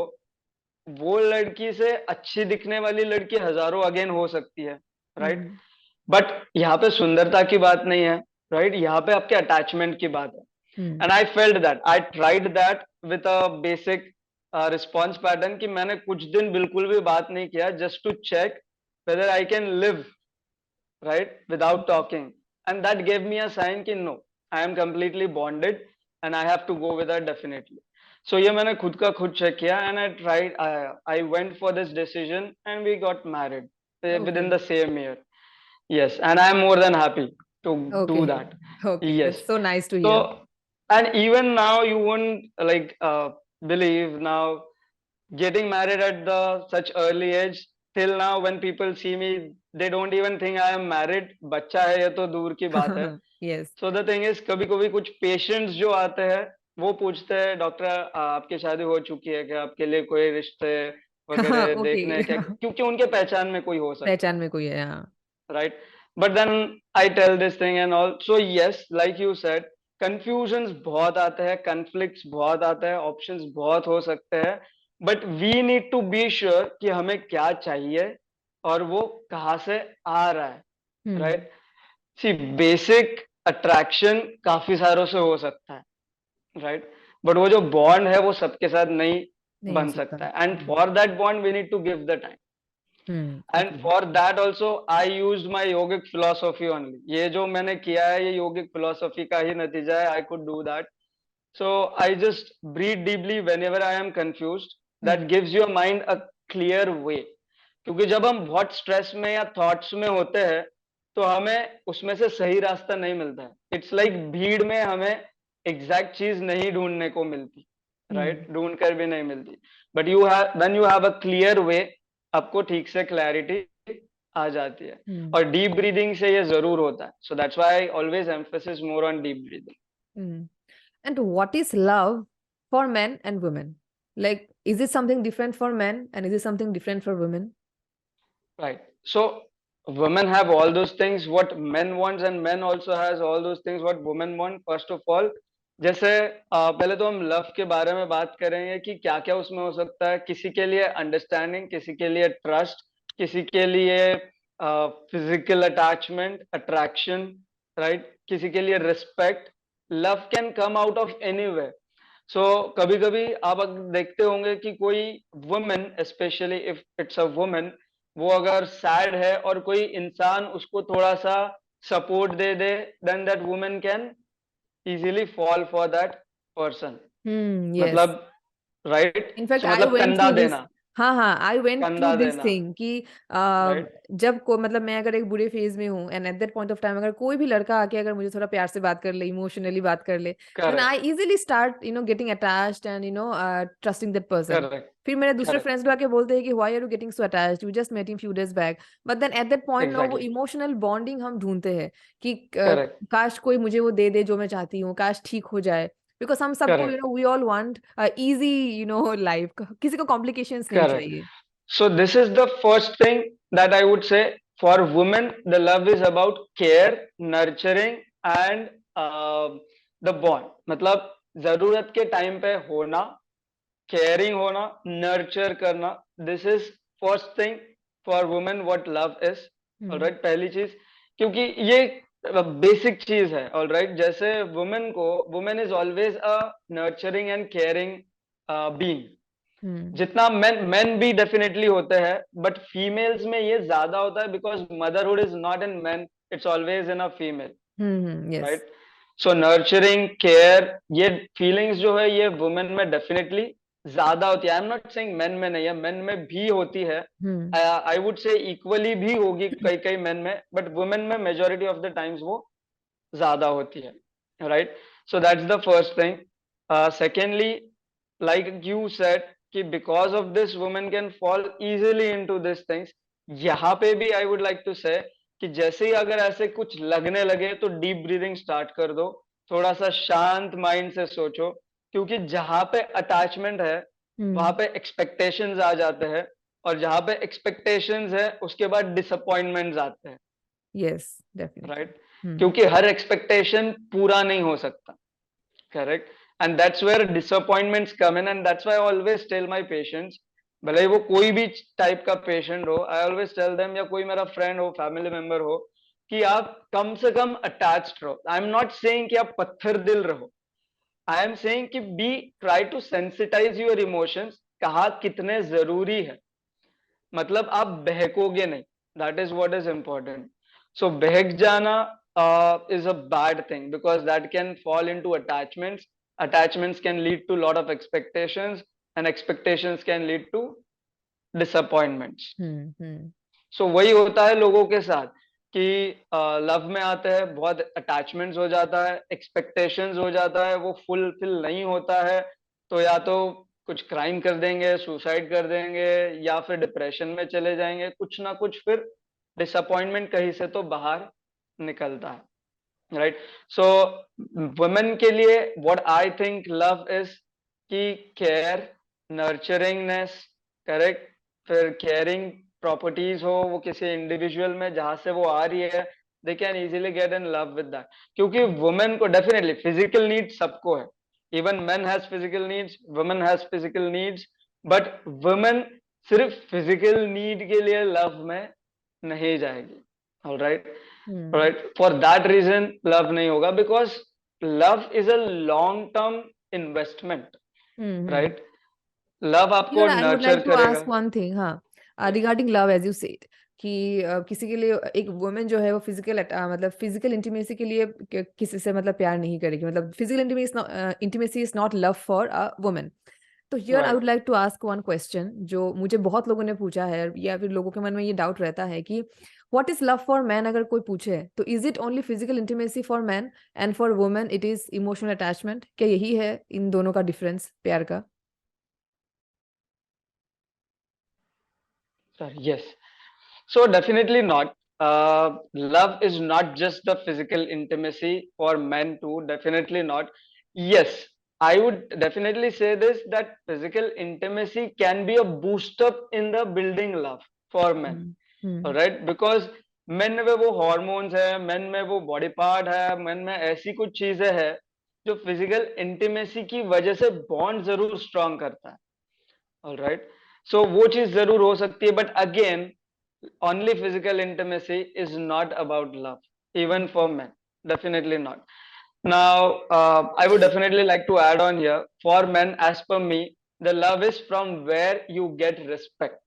वो लड़की से अच्छी दिखने वाली लड़की हजारों अगेन हो सकती है, राइट? हम्म. बट यहाँ पे सुंदरता की बात नहीं है, राइट? यहाँ पे आपके अटैचमेंट की बात है. हम्म. And I felt that, I tried that with a basic response pattern कि मैंने कुछ दिन बिल्कुल भी बात नहीं किया, just to check whether I can live, right, without talking. And that gave me a sign कि no, I am completely bonded and I have to go with her definitely. So ये मैंने खुद का खुद चेक किया and I tried, I went for this decision and we got married within okay. the same year. Yes, and I am more than happy to okay. do that. Okay. Yes. That's so nice to hear. So, and even now you won't like believe now, getting married at the such early age, till now when people see me, they don't even think I am married. बच्चा है ये तो दूर की बात है. Yes. So the thing is, कभी कभी कुछ पेशेंट्स जो आते हैं, वो पूछते हैं डॉक्टर आपकी शादी हो चुकी है क्या, आपके लिए कोई रिश्ते वगैरह ओके. देखने हैं क्या, क्योंकि उनके पहचान में कोई हो सकता पहचान है, में कोई है, हाँ. right? But then I tell this thing and all. So yes, like you said, confusions बहुत आते हैं, conflicts बहुत आते हैं, options बहुत हो सकते हैं, but we need to be sure कि हमें क्या चाहिए और वो कहाँ से आ रहा है, हम्म. right? See, basic attraction काफी सारों से हो सकता है, right? But वो जो bond है वो सबके साथ नहीं नहीं हो बन सकता. सकता है, and for that bond we need to give the time. Hmm. And okay. For that also I use my yogic philosophy only. ये जो मैंने किया है, ये योगिक फिलोसॉफी का ही नतीजा है. I could do that. So I just breathe deeply whenever I am confuse. That hmm. Gives your mind a clear way. क्योंकि जब हम बहुत स्ट्रेस में या थॉट्स में होते हैं, तो हमें उसमें से सही रास्ता नहीं मिलता है. इट्स लाइक भीड़ में हमें एग्जैक्ट चीज नहीं ढूंढने को मिलती, हम्म. राइट? ढूंढ कर भी नहीं मिलती. But you have, when you have a clear वे, आपको ठीक से क्लैरिटी आ जाती है. हम्म. और डीप ब्रीदिंग से ये जरूर होता है. So that's why I always emphasis more on deep breathing. Hmm. And what is love for men and women? Like, is it something different for men and is it something different for women? Right. So women have all those things what men wants, and men also has all those things what women want. First of all, जैसे पहले तो हम love के बारे में बात करेंगे कि क्या क्या उसमें हो सकता है. किसी के लिए अंडरस्टैंडिंग, किसी के लिए ट्रस्ट, किसी के लिए फिजिकल अटैचमेंट, अट्रैक्शन, राइट? किसी के लिए respect. Love can come out of anywhere. So कभी कभी आप देखते होंगे कि कोई women, specially if it's a women, वो अगर सैड है और कोई इंसान उसको थोड़ा सा सपोर्ट दे दे, then that women can easily fall for that person. Hmm, yes. मतलब राइट, इनफैक्ट सो आई मतलब वेंट कंधा थ्रू दिस. देना, हाँ, हाँ, आई वेंट थ्रू कंधा दिस देना, थिंग कि राइट? जब को मतलब मैं अगर एक बुरे फेज में हूँ and eight that point of time अगर कोई भी लड़का आके अगर मुझे थोड़ा प्यार से बात कर ले, इमोशनली बात कर ले, then I correct, easily start getting attached and trusting that person. Correct, फिर मेरे दूसरे करेक्ट, फ्रेंड्स भी आके बोलते हैं कि why are you getting so attached, we just met him few days back. But then at that point no वो exactly, emotional bonding हम ढूंढते हैं कि करेक्ट, काश कोई मुझे वो दे दे जो मैं चाहती हूँ, काश ठीक हो जाए. बिकॉज हम सबको correct, we all want easy life. किसी को कॉम्प्लिकेशंस नहीं करेक्ट. चाहिए. So this is the first thing that I would say. For women, the love is about care, nurturing, and the bond. मतलब जरूरत के टाइम पे होना, केयरिंग होना, नर्चर करना. This is first thing for women what love is, hmm alright, पहली चीज, क्योंकि ये बेसिक चीज है, ऑलराइट। जैसे women is always a nurturing and caring being, hmm जितना मेन भी डेफिनेटली होते हैं, बट फीमेल्स में ये ज्यादा होता है, because motherhood is not in main, it's always in a female, yes right. So nurturing, care, ये फीलिंग्स जो है ये वुमेन में डेफिनेटली ज्यादा होती है। I am not saying main में नहीं है, मेन में भी होती है, हम्म आई वुड से इक्वली भी होगी कई कई मेन में, बट वुमेन में मेजोरिटी ऑफ द टाइम्स वो ज्यादा होती है, right. So that's the first thing. Secondly, like you said कि because of this women can fall easily into these things, यहाँ पे भी I would like to say कि जैसे ही अगर ऐसे कुछ लगने लगे तो डीप ब्रीदिंग स्टार्ट कर दो, थोड़ा सा शांत माइंड से सोचो, क्योंकि जहां पे अटैचमेंट है वहां हम्म पे एक्सपेक्टेशंस आ जाते हैं, और जहां पे एक्सपेक्टेशंस है उसके बाद डिसअपॉइंटमेंट्स आते हैं, यस डेफिनेटली राइट। क्योंकि हर एक्सपेक्टेशन पूरा नहीं हो सकता, correct, and that's where disappointments come in, and that's why I always tell my patients, भले ही वो कोई भी टाइप का पेशेंट हो, आई ऑलवेज टेल देम, या कोई मेरा फ्रेंड हो, फैमिली मेंबर हो, कि आप कम से कम अटैच्ड रहो। आई एम नॉट सेइंग कि आप पत्थर दिल रहो, आई एम सेइंग कि be try to sensitize your emotions, कहा कितने जरूरी है, मतलब आप बहकोगे नहीं, that is what is important. So बहक जाना is a bad thing, because that can fall into attachments can lead to lot of expectations, and expectations can lead to disappointments. हम्म सो वही होता है लोगों के साथ कि लव में आते हैं, बहुत अटैचमेंट्स हो जाता है, एक्सपेक्टेशंस हो जाता है, वो फुलफिल नहीं होता है, तो या तो कुछ क्राइम कर देंगे, सुसाइड कर देंगे, या फिर डिप्रेशन में चले जाएंगे, कुछ ना कुछ फिर डिसअपॉइंटमेंट कहीं से तो बाहर निकलता है, राइट। सो वुमेन के लिए what I think love is कि केयर, नर्चरिंगनेस, करेक्ट, फिर केयरिंग प्रॉपर्टीज हो वो किसी इंडिविजुअल में जहां से वो आ रही है, they can easily get in love with that. क्योंकि वुमेन को डेफिनेटली फिजिकल नीड सबको है, even men has physical needs, women has physical needs, but women सिर्फ फिजिकल नीड के लिए लव में नहीं जाएगी, alright, hmm right. For that reason love नहीं होगा, because love is a long term investment, hmm right. Love आपको Even I would nurture like to करेगा। ask one thing, हाँ, Yes. regarding love, as you said, कि किसी के लिए एक वुमेन जो है वो फिजिकल मतलब फिजिकल इंटीमेसी के लिए किसी से मतलब प्यार नहीं करेगी, मतलब physical intimacy is not love for a women. तो here I Right. Would like to ask one question जो मुझे बहुत लोगों ने पूछा है, या फिर लोगों के मन में ये डाउट रहता है कि what is love for man, अगर कोई पूछे तो is it only physical intimacy for man and for women it is emotional attachment, क्या यही है इन दोनों का डिफरेंस प्यार का? Sorry. Yes. So definitely not. Love is not just the physical intimacy for men too. Definitely not. Yes, I would definitely say this, that physical intimacy can be a boost up in the building love for men. Hmm hmm right, because main में वो hormones है, main में वो body part है, main में ऐसी कुछ चीजें हैं जो फिजिकल इंटीमेसी की वजह से बॉन्ड जरूर स्ट्रांग करता है, ऑलराइट। सो वो चीज जरूर हो सकती है, but again only physical intimacy is not about love even for men, definitely not. Now I would definitely like to add on here, for men as per me, the love is from where you get respect,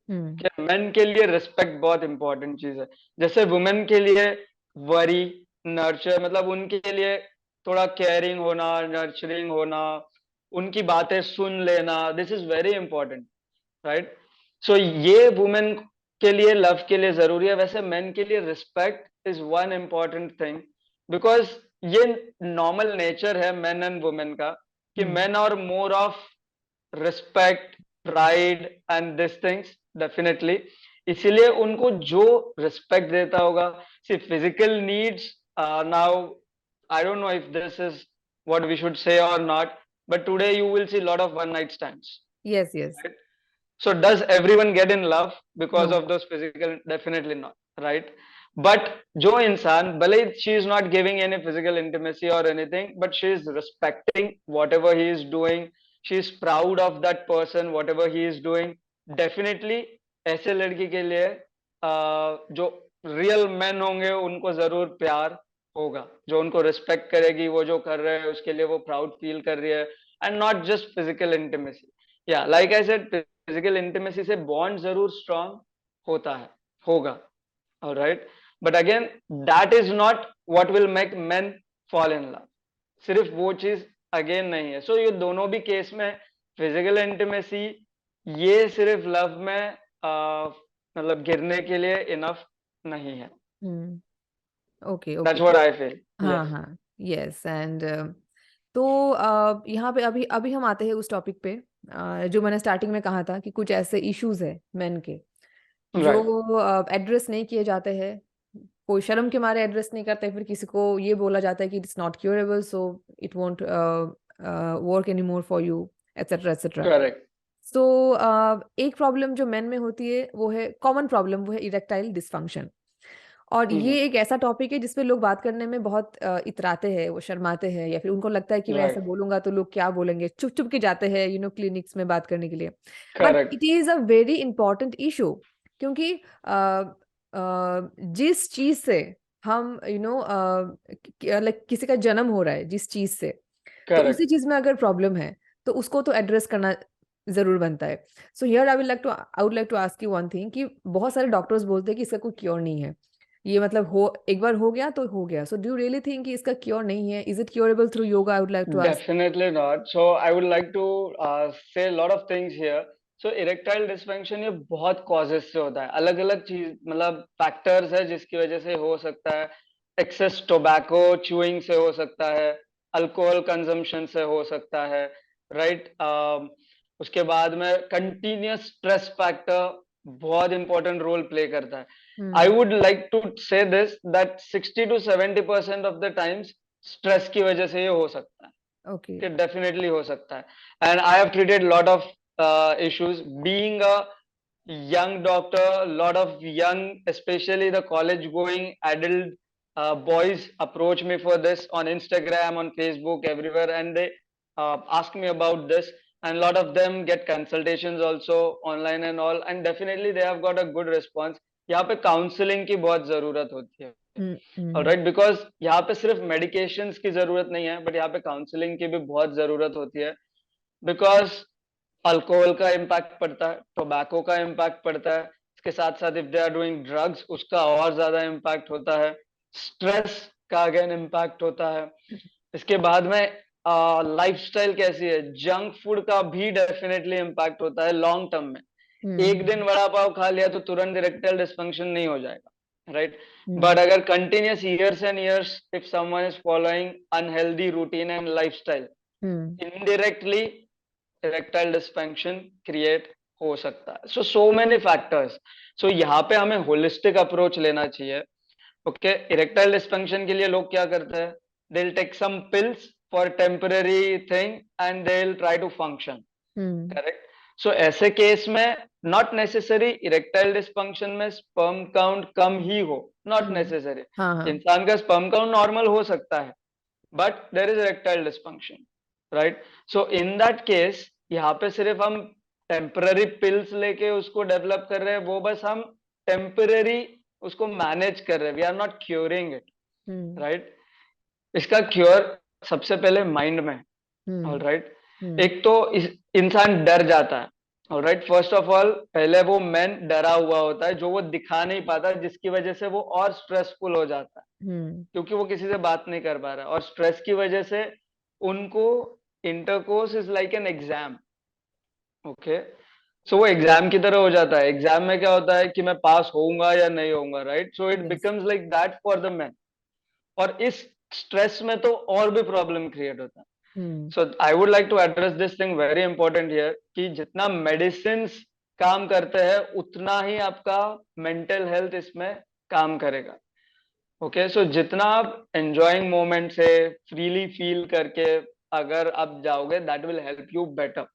हम्म कि main के लिए respect बहुत important चीज है, जैसे women के लिए worry, nurture, मतलब उनके लिए थोड़ा केयरिंग होना, नर्चरिंग होना, उनकी बातें सुन लेना, this is very important, right. सो ये वुमेन के लिए लव के लिए जरूरी है, वैसे मेन के लिए respect is one important thing, because ये नॉर्मल नेचर है मेन एंड वुमेन का, कि hmm men are more of respect, pride and this things, definitely. इसीलिए उनको जो रिस्पेक्ट देता होगा, see physical needs, now I don't know if this is what we should say or not, but today you will see a lot of one night stands, yes yes right? So does everyone get in love because no of those physical? Definitely not, right? But जो इंसान भले she is not giving any physical intimacy or anything, but she is respecting whatever he is doing, she is proud of that person, whatever he is doing, definitely ऐसे लड़की के लिए जो real man होंगे उनको जरूर प्यार होगा, जो उनको रिस्पेक्ट करेगी, वो जो कर रहे हैं उसके लिए वो प्राउड फील कर रही है, and not just physical intimacy. या like I said, physical intimacy से बॉन्ड जरूर स्ट्रांग होता है, होगा, alright, but again that is not what will make men fall in love. सिर्फ वो चीज अगेन नहीं है। सो ये दोनों भी केस में फिजिकल इंटीमेसी ये सिर्फ लव में मतलब गिरने के लिए इनफ नहीं है। Okay that's okay. What I feel. हाँ यस। हाँ, यस। एंड तो यहाँ पे अभी अभी हम आते हैं उस टॉपिक पे, जो मैंने स्टार्टिंग में कहा था कि कुछ ऐसे इश्यूज है मेन के जो राइट। एड्रेस नहीं किए जाते हैं। कोई शर्म के मारे एड्रेस नहीं करते, फिर किसी को ये बोला जाता है कि it's not curable, so it won't work any more for you, etcetera etcetera. Correct. So एक प्रॉब्लम जो मेन में होती है वो है कॉमन प्रॉब्लम, वो है इरेक्टाइल डिसफंक्शन। और ये एक ऐसा टॉपिक है जिसपे लोग बात करने में बहुत इतराते हैं, वो शर्माते हैं, या फिर उनको लगता है कि मैं ऐसा राइट। बोलूंगा तो लोग क्या बोलेंगे, चुप चुप के जाते हैं क्लिनिक्स में बात करने के लिए। But correct. It is a very important issue, क्योंकि जिस चीज से हम लाइक किसी का जन्म हो रहा है जिस चीज से, तो उसी करेक्ट। चीज में अगर प्रॉब्लम है तो उसको तो एड्रेस करना जरूर बनता है। So here I would like to ask you one thing, कि बहुत सारे डॉक्टर्स बोलते हैं कि इसका कोई क्योर नहीं है, ये मतलब हो एक बार हो गया तो हो गया। So do you really think कि इसका क्योर नहीं है? Is it curable through yoga? I would like to ask. Definitely not. So I would like to say a lot of things here. So erectile dysfunction ये बहुत causes से होता है, अलग अलग चीज मतलब फैक्टर्स है जिसकी वजह से हो सकता है। एक्सेस टोबैको च्यूइंग से हो सकता है, अल्कोहल कंजम्पशन से हो सकता है, राइट। उसके बाद में कंटिन्यूस स्ट्रेस फैक्टर बहुत इंपॉर्टेंट रोल प्ले करता है। आई हम्म। वुड लाइक टू से this that 60 to 70% of the times stress की वजह से ये हो सकता है, ओके। कि डेफिनेटली हो सकता है। And I have treated lot of issues being a young doctor, lot of young, especially the college going adult boys approach me for this on Instagram, on Facebook, everywhere, and they ask me about this, and lot of them get consultations also online and all, and definitely they have got a good response। यहाँ पे counselling की बहुत जरूरत होती है, हम्म। Alright, because यहाँ पे सिर्फ मेडिकेशंस की जरूरत नहीं है, बट यहाँ पे काउंसलिंग की भी बहुत जरूरत होती है। बिकॉज अल्कोहल का इम्पैक्ट पड़ता है, टोबैको का इम्पैक्ट पड़ता है, इसके साथ साथ if they are doing drugs उसका और ज्यादा इम्पैक्ट होता है, स्ट्रेस का अगेन इम्पैक्ट होता है। इसके बाद में लाइफस्टाइल कैसी है, जंक फूड का भी डेफिनेटली इम्पैक्ट होता है लॉन्ग टर्म में। एक दिन हम्म। वड़ा पाव खा लिया तो तुरंत इरेक्टाइल डिस्फंक्शन नहीं हो जाएगा, राइट। बट हम्म। अगर continuous years and years if someone is following unhealthy routine and lifestyle, hmm. Indirectly erectile dysfunction create हो सकता है। So many factors. सो यहाँ पे हमें होलिस्टिक अप्रोच लेना चाहिए। ओके, इरेक्टाइल डिस्फंक्शन के लिए लोग क्या करते हैं, they will take some pills for temporary thing and they will try to function, hmm. Correct. So ऐसे केस में नॉट नेसेसरी इरेक्टाइल डिस्फंक्शन में स्पर्म काउंट कम ही हो, नॉट हम्म। नेसेसरी। हाँ हाँ। इंसान का स्पर्म काउंट नॉर्मल हो सकता है, but there is erectile dysfunction, right. So in that case यहाँ पे सिर्फ हम टेम्पररी पिल्स लेके उसको डेवलप कर रहे हैं, वो बस हम टेम्पररी उसको मैनेज कर रहे हैं, we are not curing it, hmm. Right. इसका क्योर सबसे पहले माइंड में, ऑल हम्म। राइट। हम्म। एक तो इंसान डर जाता है, all right. First of all पहले वो मैन डरा हुआ होता है जो वो दिखा नहीं पाता, जिसकी वजह से वो और स्ट्रेसफुल हो जाता है, हम्म। क्योंकि वो किसी से बात नहीं कर पा रहा है, और स्ट्रेस की वजह से उनको intercourse is like an exam. Okay, so वो एग्जाम की तरह हो जाता है। एग्जाम में क्या होता है कि मैं पास होऊंगा या नहीं होऊंगा, right. So it yes. Becomes like that for the man, और इस स्ट्रेस में तो और भी प्रॉब्लम क्रिएट होता है। Hmm. So I would like to address this thing very important here, कि जितना मेडिसिन काम करते हैं उतना ही आपका मेंटल हेल्थ इसमें काम करेगा। ओके, सो जितना आप एंजॉइंग मोमेंट से फ्रीली फील करके अगर आप जाओगे, that will help you better.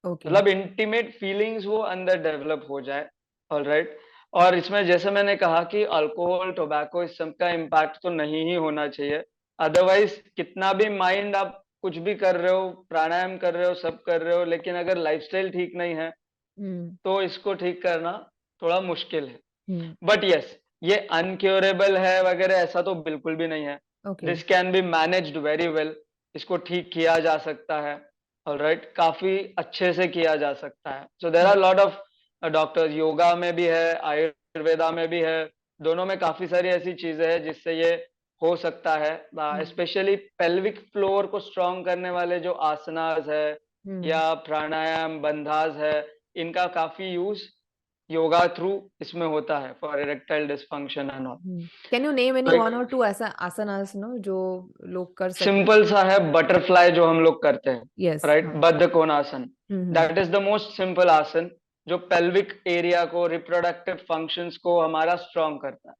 Okay. मतलब इंटीमेट फीलिंग्स वो अंदर डेवलप हो जाए, ऑल राइट। और इसमें जैसे मैंने कहा कि अल्कोहल टोबैको इस सब का इम्पैक्ट तो नहीं ही होना चाहिए। अदरवाइज कितना भी माइंड आप कुछ भी कर रहे हो, प्राणायाम कर रहे हो, सब कर रहे हो, लेकिन अगर लाइफस्टाइल ठीक नहीं है हम्म। तो इसको ठीक करना थोड़ा मुश्किल है। हम्म, बट यस, ये अनक्योरेबल है वगैरह ऐसा तो बिल्कुल भी नहीं है। Okay, this can be managed very well. इसको ठीक किया जा सकता है। ऑलराइट, काफी अच्छे से किया जा सकता है। So there are lot of doctors, yoga में भी है, आयुर्वेदा में भी है, दोनों में काफी सारी ऐसी चीजें हैं जिससे ये हो सकता है। स्पेशली पेल्विक फ्लोर को स्ट्रांग करने वाले जो आसनास है हम्म, या प्राणायाम बंधास है, इनका काफी यूज योगा थ्रू इसमें होता है for erectile dysfunction and all. Can you name any तो वन और एक टू ऐसा आसनास नो जो लोग कर सकते हैं? सिंपल सा है, बटरफ्लाई जो हम लोग करते हैं, यस, राइट, हाँ, Baddha Konasana. Hmm, that is the most simple asana जो पेल्विक एरिया को, रिप्रोडक्टिव फंक्शंस को हमारा स्ट्रांग करता है।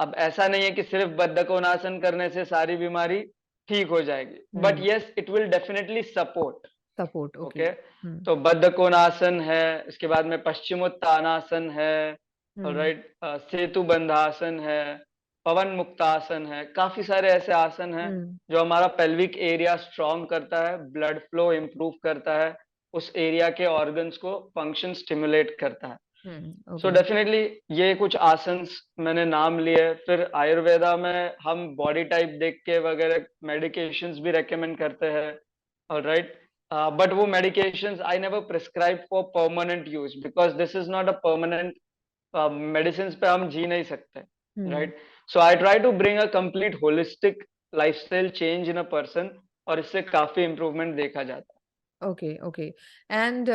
अब ऐसा नहीं है कि सिर्फ बद्ध कोणासन करने से सारी बीमारी ठीक हो जाएगी, but hmm, yes it will definitely support. Support, okay, okay, तो बद्ध कोणासन है, इसके बाद में पश्चिमोत्तानासन है, हम्म, राइट, सेतु बंधासन है, पवन मुक्तासन है, काफी सारे ऐसे आसन हैं हम्म, जो हमारा पेल्विक एरिया स्ट्रांग करता है, ब्लड फ्लो इंप्रूव करता है, उस एरिया के ऑर्गन्स को फंक्शन स्टिमुलेट करता है। सो ओके, डेफिनेटली ये कुछ आसन्स मैंने नाम लिए। फिर आयुर्वेदा में हम बॉडी टाइप देख के वगैरह मेडिकेशंस भी रेकमेंड करते हैं, ऑलराइट। बट वो medications I never prescribe for permanent use, because this is not a permanent medicine पे हम जी नहीं सकते, hmm, right. So I try to bring a complete holistic lifestyle change in a person, और इससे काफी improvement देखा जाता okay, okay, and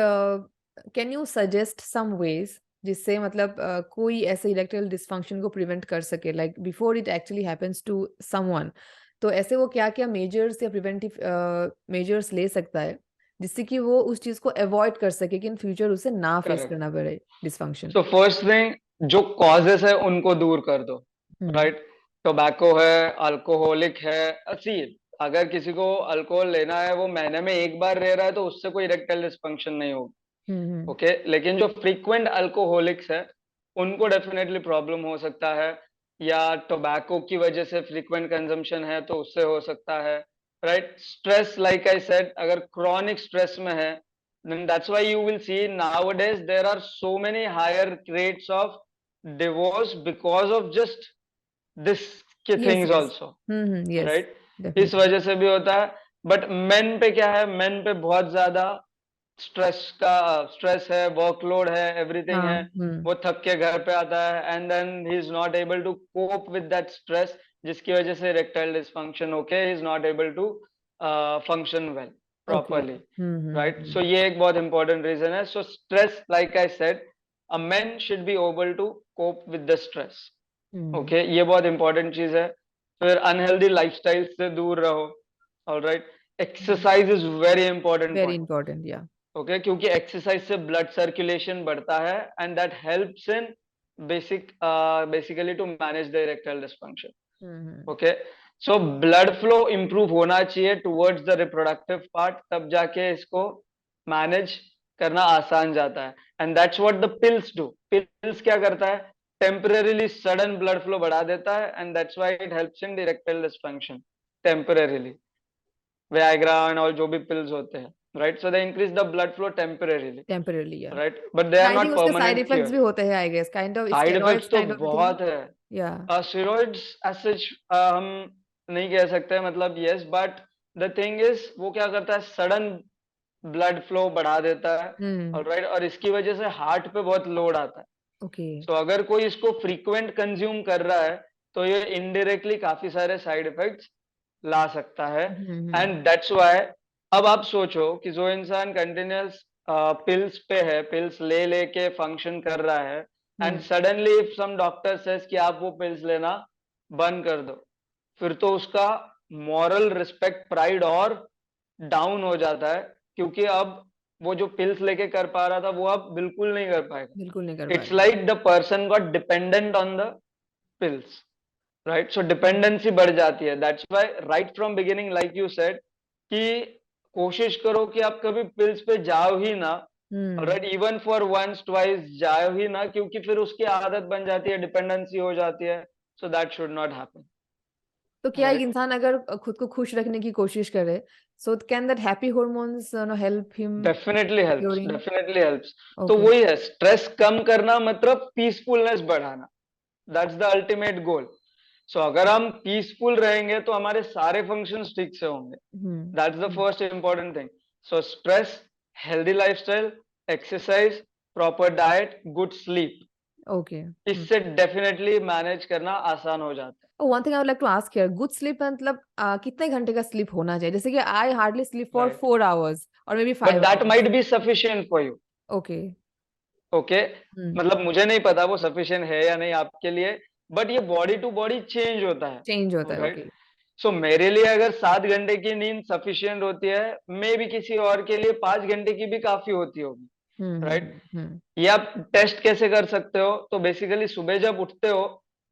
can you suggest some ways जिससे मतलब कोई ऐसे इरेक्टाइल डिसफंक्शन को प्रिवेंट कर सके, like before it actually happens to someone? तो ऐसे वो क्या क्या मेजर्स या प्रिवेंटिव मेजर्स ले सकता है जिससे कि वो उस चीज को अवॉइड कर सके कि इन फ्यूचर उसे ना है। Face correct. करना पड़े डिसफंक्शन? सो फर्स्ट थिंग, जो कॉजेस है उनको दूर कर दो, हम्म, राइट। टोबैको है, अल्कोहलिक है, सी, अगर किसी को अल्कोहल लेना है, वो महीने में एक बार ले रहा है, तो उससे कोई इरेक्टाइल डिसफंक्शन नहीं होगी। हम्म, ओके, लेकिन जो फ्रीक्वेंट अल्कोहलिक्स है उनको डेफिनेटली प्रॉब्लम हो सकता है, या टोबैको की वजह से फ्रीक्वेंट कंजम्पशन है तो उससे हो सकता है, right. Stress, like I said, अगर क्रॉनिक स्ट्रेस में है, then that's why you will see nowadays there are so many higher rates of divorce because of just this yes, things yes, also, yes, right. इस definitely, वजह से भी होता है। But main पे क्या है, मेन पे बहुत ज्यादा स्ट्रेस है, वर्कलोड है, एवरीथिंग हाँ, है। वो थक के घर पे आता है and then he is not able to cope with that stress, जिसकी वजह से इरेक्टाइल डिसफंक्शन होके he is not able to function well okay, properly, right. सो ये एक बहुत इंपॉर्टेंट रीजन है। So stress, like I said, a man should be able to cope with the stress. Okay, ये बहुत इंपॉर्टेंट चीज है। फिर अनहेल्दी लाइफस्टाइल से दूर रहो, alright. Exercise is very important very point. Important, yeah, okay, क्योंकि एक्सरसाइज से ब्लड सर्कुलेशन बढ़ता है and that helps in basically to manage the erectile dysfunction. Hmm, okay, so blood flow improve होना चाहिए towards the reproductive part, तब जाके इसको manage करना आसान जाता है। And that's what the pills do. Pills क्या करता है, टेम्परेरीली सडन ब्लड फ्लो बढ़ा देता है, and that's why it helps in erectile dysfunction temporarily. Viagra and all जो भी pills होते हैं, right? So they increase the blood flow temporarily, temporarily, yeah, right? But they are I think not उसके side permanent effects cure. भी होते हैं, I guess, kind of side effects steroids तो kind of thing, बहुत है। या, steroids as हम नहीं कह सकते, मतलब yes, but the thing is वो क्या करता है, सडन ब्लड फ्लो बढ़ा देता है, हम्म, राइट, और इसकी वजह से हार्ट पे बहुत लोड आता है। ओके, सो अगर कोई इसको फ्रीक्वेंट कंज्यूम कर रहा है तो ये इनडायरेक्टली काफी सारे साइड इफेक्ट्स ला सकता है। हम्म, एंड दैट्स व्हाई, अब आप सोचो कि जो इंसान कंटिन्यूअस पिल्स पे है, पिल्स ले लेके फंक्शन कर रहा है, and hmm, suddenly if some doctor says कि आप वो पिल्स लेना बंद कर दो, फिर तो उसका मॉरल रिस्पेक्ट, प्राइड और डाउन हो जाता है, क्योंकि अब वो जो पिल्स लेके कर पा रहा था वो अब बिल्कुल नहीं कर पाएगा। बिल्कुल नहीं कर इट्स पाएगा, like the person got dependent on the pills, right. So hmm, dependency बढ़ जाती है। That's why right from beginning, like you said, कि कोशिश करो कि आप कभी पिल्स पे जाओ ही ना, hmm, right, even for once twice जाओ ही ना, क्योंकि फिर उसकी आदत बन जाती है, डिपेंडेंसी हो जाती है। सो दैट शुड नॉट हैपन। तो क्या एक राइट? इंसान अगर खुद को खुश रखने की कोशिश करे, so can that happy hormones help him curing? Definitely helps. तो Okay. वही है, स्ट्रेस कम करना मतलब पीसफुलनेस बढ़ाना, दैट्स द अल्टीमेट गोल। सो अगर हम पीसफुल रहेंगे तो हमारे सारे फंक्शंस ठीक से होंगे, Hmm. That's the first important thing. So stress, healthy lifestyle, exercise, proper diet, good sleep, Okay. इससे डेफिनेटली मैनेज करना आसान हो जाता Oh, one thing I would like to ask here, good sleep मतलब कितने घंटे का स्लीप होना चाहिए? जैसे कि I hardly sleep है, for right? 4 hours or maybe but 5 that hours. Might be sufficient for you. Okay. Okay, Hmm. मतलब मुझे नहीं पता वो सफिशिएंट है या नहीं आपके लिए, बट ये बॉडी टू बॉडी चेंज होता है। Change होता है. राइट? Okay. सो मेरे लिए अगर 7 घंटे की नींद सफिशिएंट होती है, मे भी किसी और के लिए 5 घंटे की भी काफी होती होगी। राइट? Hmm. ये आप टेस्ट कैसे कर सकते हो? तो बेसिकली सुबह जब उठते हो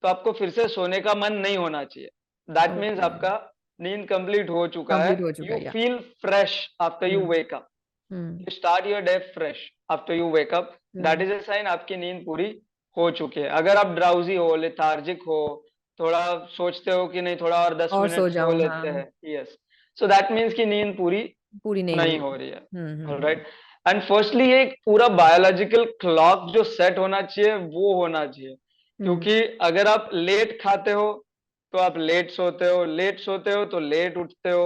तो आपको फिर से सोने का मन नहीं होना चाहिए, दैट मीन्स Okay. आपका नींद कंप्लीट हो चुका है। Complete हो चुका यू है. Yeah. Feel fresh after you Hmm. Wake up, Hmm. You start your day fresh after you wake up, that Hmm. Is a sign आपकी नींद पूरी हो चुकी है। अगर आप ड्राउजी हो, लेथार्जिक हो, थोड़ा सोचते हो कि नहीं थोड़ा और दस और सो मिनट सो जाऊं. लेते हाँ. हैं, यस, सो दैट मीन्स कि नींद पूरी पूरी नहीं नहीं हुई. हो रही है। Hmm. ऑलराइट? एंड फर्स्टली ये एक पूरा बायोलॉजिकल क्लॉक जो सेट होना चाहिए वो होना चाहिए, Hmm. क्योंकि अगर आप लेट खाते हो तो आप लेट सोते हो, लेट सोते हो तो लेट उठते हो,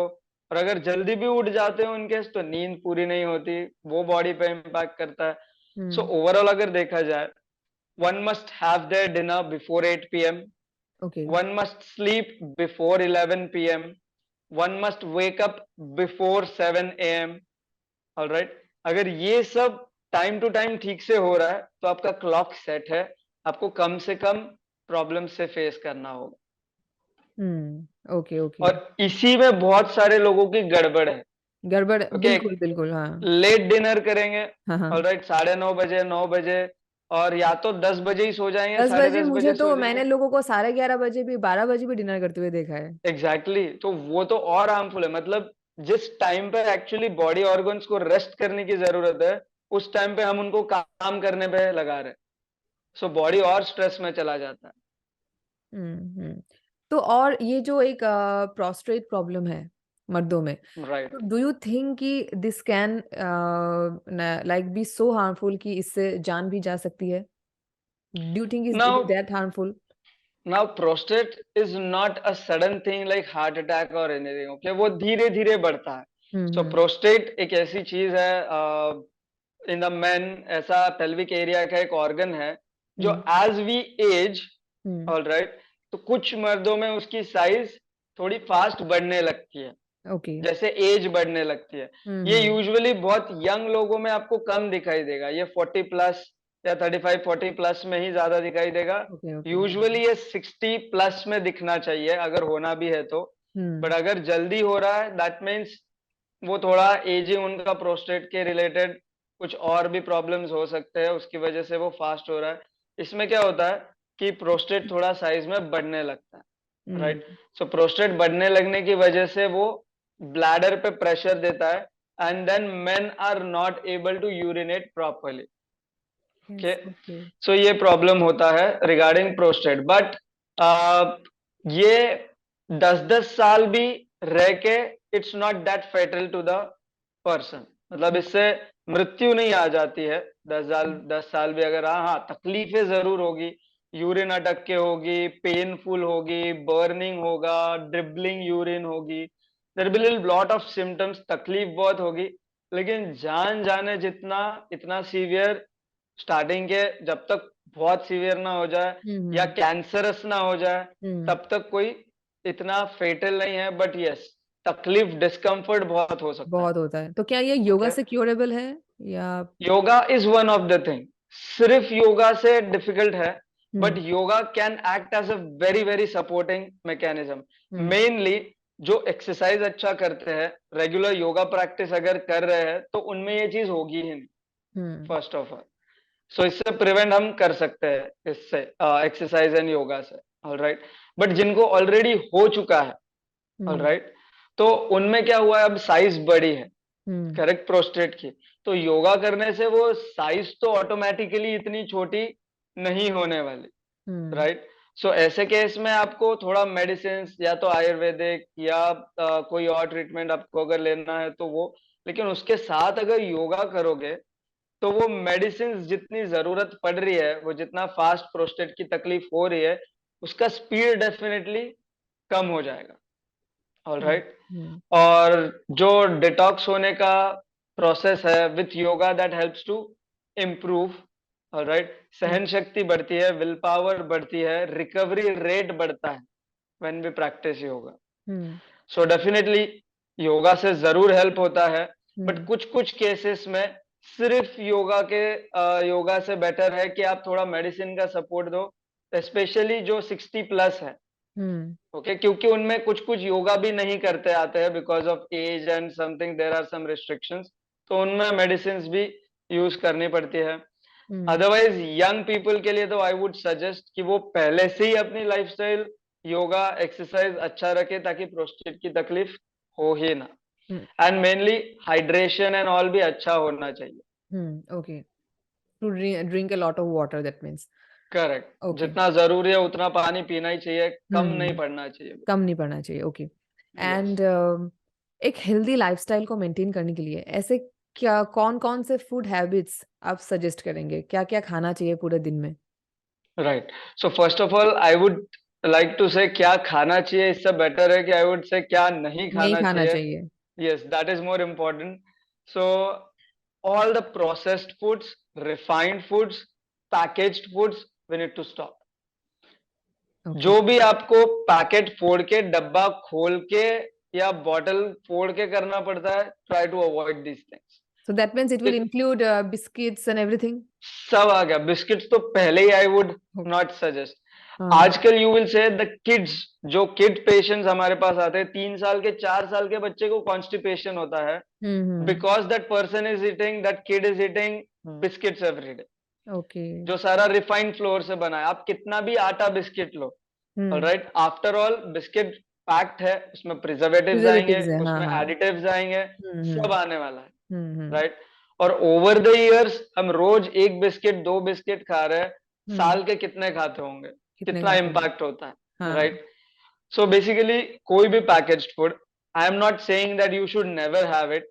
और अगर जल्दी भी उठ जाते हो इनकेस तो नींद पूरी नहीं होती, वो बॉडी पे इम्पैक्ट करता है। सो Hmm. ओवरऑल अगर देखा जाए, one must have their dinner before 8 p.m, Okay. one must sleep before 11 p.m, one must wake up before 7 a.m. Alright? अगर ये सब टाइम टू टाइम ठीक से हो रहा है तो आपका क्लॉक सेट है, आपको कम से कम प्रॉब्लम से फेस करना होगा। Okay. Okay. और इसी में बहुत सारे लोगों की गड़बड़ है। गड़बड़ ओके, बिल्कुल बिल्कुल. हाँ. लेट डिनर करेंगे, हाँ. हाँ. ऑलराइट, 9:30 बजे, 9 बजे, और या तो 10 बजे ही सो जाएंगे, 10 बजे 10:30 बजे मुझे सो तो मैंने जाएंगे। लोगों को 11:30 बजे भी 12 बजे भी डिनर करते हुए देखा है. एग्जैक्टली exactly, तो वो तो और हार्मफुल है। मतलब जिस टाइम पे एक्चुअली बॉडी ऑर्गन्स को रेस्ट करने की जरूरत है, उस टाइम पे हम उनको काम करने पे लगा रहे हैं, सो बॉडी और स्ट्रेस में चला जाता है। हम्म. तो और ये जो एक प्रोस्ट्रेट प्रॉब्लम है मर्दों में, तो राइट? डू यू थिंक कि this can like be so harmful कि इससे जान भी जा सकती है? Do you think is it now is that harmful? Now prostate is not a sudden thing like heart attack और एनीथिंग, ओके, वो धीरे धीरे बढ़ता है। सो हम्म. प्रोस्टेट एक ऐसी चीज है इन द मैन, ऐसा पेल्विक एरिया का एक ऑर्गन है जो hmm. As we age, hmm. Alright, तो कुछ मर्दों में उसकी साइज थोड़ी फास्ट बढ़ने लगती है, ओके. जैसे एज बढ़ने लगती है। ये हम्म. यूजुअली बहुत यंग लोगों में आपको कम दिखाई देगा, ये 40+ या 35-40+ में ही ज्यादा दिखाई देगा। ओके. ओके. यूजुअली ये 60+ में दिखना चाहिए अगर होना भी है तो, बट हम्म. अगर जल्दी हो रहा है दैट मीन्स वो थोड़ा एजिंग, उनका प्रोस्टेट के रिलेटेड कुछ और भी प्रॉब्लम्स हो सकते हैं, उसकी वजह से वो फास्ट हो रहा है। इसमें क्या होता है कि प्रोस्टेट थोड़ा साइज में बढ़ने लगता है, हम्म. राइट? सो प्रोस्टेट बढ़ने लगने की वजह से वो ब्लैडर पे प्रेशर देता है, and then men are not able to urinate properly. Okay, yes. Okay. So ये प्रॉब्लम होता है रिगार्डिंग प्रोस्टेट, बट ये 10-10 साल भी रह के it's not that fatal to the person, मतलब इससे मृत्यु नहीं आ जाती है। 10 साल भी अगर, हाँ हाँ, तकलीफें जरूर होगी, यूरिन अटक के होगी, पेनफुल होगी, बर्निंग होगा, ड्रिबलिंग यूरिन होगी, there will be lot of symptoms, तकलीफ बहुत होगी, लेकिन जान जाने जितना इतना सीवियर स्टार्टिंग के, जब तक बहुत सीवियर ना हो जाए या हम्म. कैंसरस ना हो जाए, हम्म. तब तक कोई इतना फेटल नहीं है, बट यस, तकलीफ, डिस्कम्फर्ट बहुत हो सकता है। बहुत होता है, तो क्या ये योगा ओके, से क्योरेबल है या? Yoga is one of the thing, सिर्फ योगा से डिफिकल्ट है, but hmm. Yoga can act as a very very supporting mechanism. Hmm. Mainly जो एक्सरसाइज अच्छा करते हैं, रेगुलर योगा प्रैक्टिस अगर कर रहे हैं, तो उनमें ये चीज होगी ही नहीं, hmm. First of all. So इससे प्रिवेंट हम कर सकते हैं, इससे एक्सरसाइज एंड योगा से, ऑलराइट। बट जिनको ऑलरेडी हो चुका है, हम्म. ऑलराइट, तो उनमें क्या हुआ है, अब साइज बड़ी है, हम्म. करेक्ट, प्रोस्टेट की, तो योगा करने से वो साइज तो ऑटोमेटिकली इतनी छोटी नहीं होने वाली, हम्म. राइट? सो ऐसे केस में आपको थोड़ा मेडिसिन या तो आयुर्वेदिक या कोई और ट्रीटमेंट आपको अगर लेना है तो वो, लेकिन उसके साथ अगर योगा करोगे तो वो मेडिसिन जितनी जरूरत पड़ रही है, वो जितना फास्ट प्रोस्टेट की तकलीफ हो रही है, उसका स्पीड डेफिनेटली कम हो जाएगा। ऑल हम्म राइट। हम्म और जो डिटॉक्स होने का प्रोसेस है with yoga, that helps to improve. All right. Hmm सहन शक्ति बढ़ती है, विल पावर बढ़ती है, रिकवरी रेट बढ़ता है when we practice yoga. Hmm so definitely yoga से जरूर हेल्प होता है, बट हम्म कुछ कुछ केसेस में सिर्फ योगा से बेटर है कि आप थोड़ा मेडिसिन का सपोर्ट दो, स्पेशली जो 60+ है। हम्म ओके, क्योंकि उनमें कुछ कुछ योगा भी नहीं करते आते हैं because of age and something, there are some restrictions, तो उनमें मेडिसिन भी यूज करनी पड़ती है। हम्म अदरवाइज यंग पीपल के लिए तो आई वुड सजेस्ट कि वो पहले से ही अपनी लाइफस्टाइल योगा एक्सरसाइज अच्छा रखे, ताकि प्रोस्टेट की तकलीफ हो ही ना। And mainly hydration and all भी अच्छा होना चाहिए। Okay, to drink a lot of water, that means. Correct, Okay. जितना जरूरी है उतना पानी पीना ही चाहिए, कम नहीं हम्म पड़ना चाहिए। कम नहीं पड़ना चाहिए, ओके। यस। एंड एक हेल्दी लाइफस्टाइल को मेंटेन करने के लिए ऐसे क्या कौन कौन से फूड हैबिट्स आप सजेस्ट करेंगे, क्या क्या खाना चाहिए पूरे दिन में? Right. So first of all I would like to say क्या खाना चाहिए, इससे बेटर है कि आई वुड से क्या नहीं नहीं खाना खाना चाहिए। चाहिए। Yes, that is more important. So, all the processed foods, refined foods, packaged foods, we need to stop. Okay, जो भी आपको पैकेट फोड़ के, डब्बा खोल के या बॉटल फोड़ के करना पड़ता है, try to avoid these things. So that means it will include biscuits and everything? सब आ गया, बिस्किट्स तो पहले ही I would okay. Not suggest. हाँ। आजकल you will see the kids, जो किड पेशेंट्स हमारे पास आते हैं, 3 साल के 4 साल के बच्चे को कॉन्स्टिपेशन होता है हम्म। because that person is eating, that kid is eating biscuits every day, okay. जो सारा रिफाइंड फ्लोर से बना है। आप कितना भी आटा बिस्किट लो, hmm. Right, after all biscuit packed है, उसमें प्रिजर्वेटिव्स आएंगे, प्रिजर्वेटिव्स है, हाँ उसमें हाँ। एडिटिव्स आएंगे, सब हम्म आने वाला है, हम्म। राइट। और ओवर द इयर्स हम रोज एक बिस्किट, 2 बिस्किट खा रहे हैं, हम्म। साल के कितने खाते होंगे, कितने कितना खाते हैं? इम्पैक्ट होता है, हाँ। राइट। सो बेसिकली कोई भी packaged food, I am not saying that you should never have it,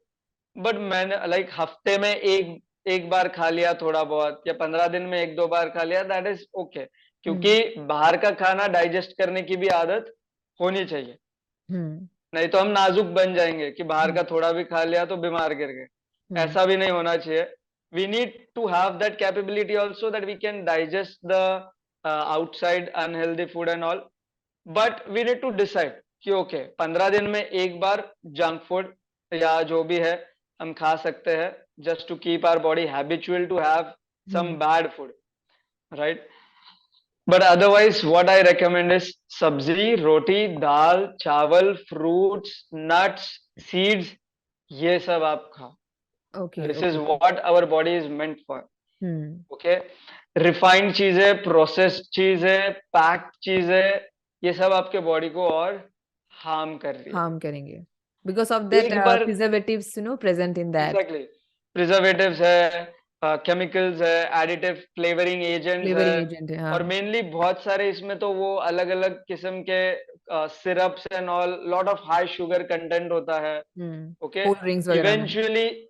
but मैंने लाइक हफ्ते में एक एक बार खा लिया थोड़ा बहुत, या 15 दिन में 1-2 बार खा लिया, दैट इज ओके। हम्म क्योंकि बाहर का खाना डाइजेस्ट करने की भी आदत होनी चाहिए, हम्म नहीं तो हम नाजुक बन जाएंगे कि बाहर हम्म का थोड़ा भी खा लिया तो बीमार गिर गए। हम्म ऐसा भी नहीं होना चाहिए। We need to have that capability also, that we can digest the outside unhealthy food and all, but we need to decide कि ओके 15 दिन में एक बार जंक फूड या जो भी है हम खा सकते हैं, just to keep our body habitual to have some hmm bad food, right. But otherwise what I recommend is सब्जी, रोटी, दाल, चावल, फ्रूट्स, नट्स, सीड्स, ये सब आप खाओ। Okay this is okay. What our body is meant for. Hmm okay. Refined चीजें, processed चीजें, packed चीजें, ये सब आपके बॉडी को और हार्म कर रही है। हार्म करेंगे बिकॉज ऑफ दैट एक बार, preservatives present in that. Exactly, preservatives है, केमिकल्स है, एडिटिव फ्लेवरिंग एजेंट्स है, फ्लेवरिंग एजेंट है, हाँ। और मेनली बहुत सारे इसमें तो वो अलग अलग किस्म के syrups and all, lot of high sugar content होता है। ओके। कोल्ड ड्रिंक्स वगैरह में। इवेंचुअली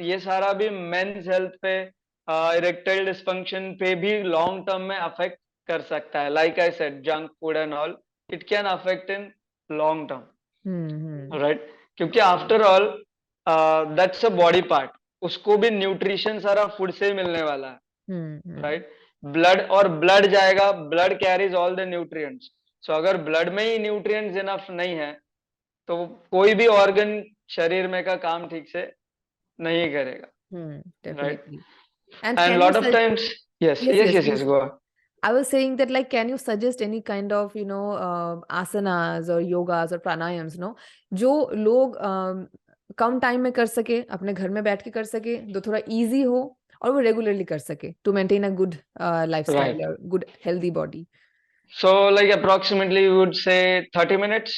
ये सारा भी मेंस हेल्थ पे, इरेक्टाइल डिसफंक्शन पे भी लॉन्ग टर्म में अफेक्ट कर सकता है। Like I said, junk food and all, it can affect in long term, hmm. Right. क्योंकि after all that's a body part, उसको भी न्यूट्रिशन सारा फूड से ही मिलने वाला है, हम्म। राइट। ब्लड, और ब्लड जाएगा, blood carries all the nutrients. So अगर ब्लड में ही न्यूट्रिएंट्स इनफ नहीं है, तो कोई भी ऑर्गन शरीर में का काम ठीक से नहीं करेगा, right. Definitely. And and can you lot of suggest? Times, yes Yes, yes yes, yes please. Yes, go. I was saying that, like, can you suggest any kind of, asanas or yogas or pranayams, जो लोग कम time में कर सके, अपने घर में बैठ के कर सके, जो थोड़ा इजी हो और वो रेगुलरली कर सके to maintain a good right. Lifestyle और good healthy body? So like approximately would say 30 minutes.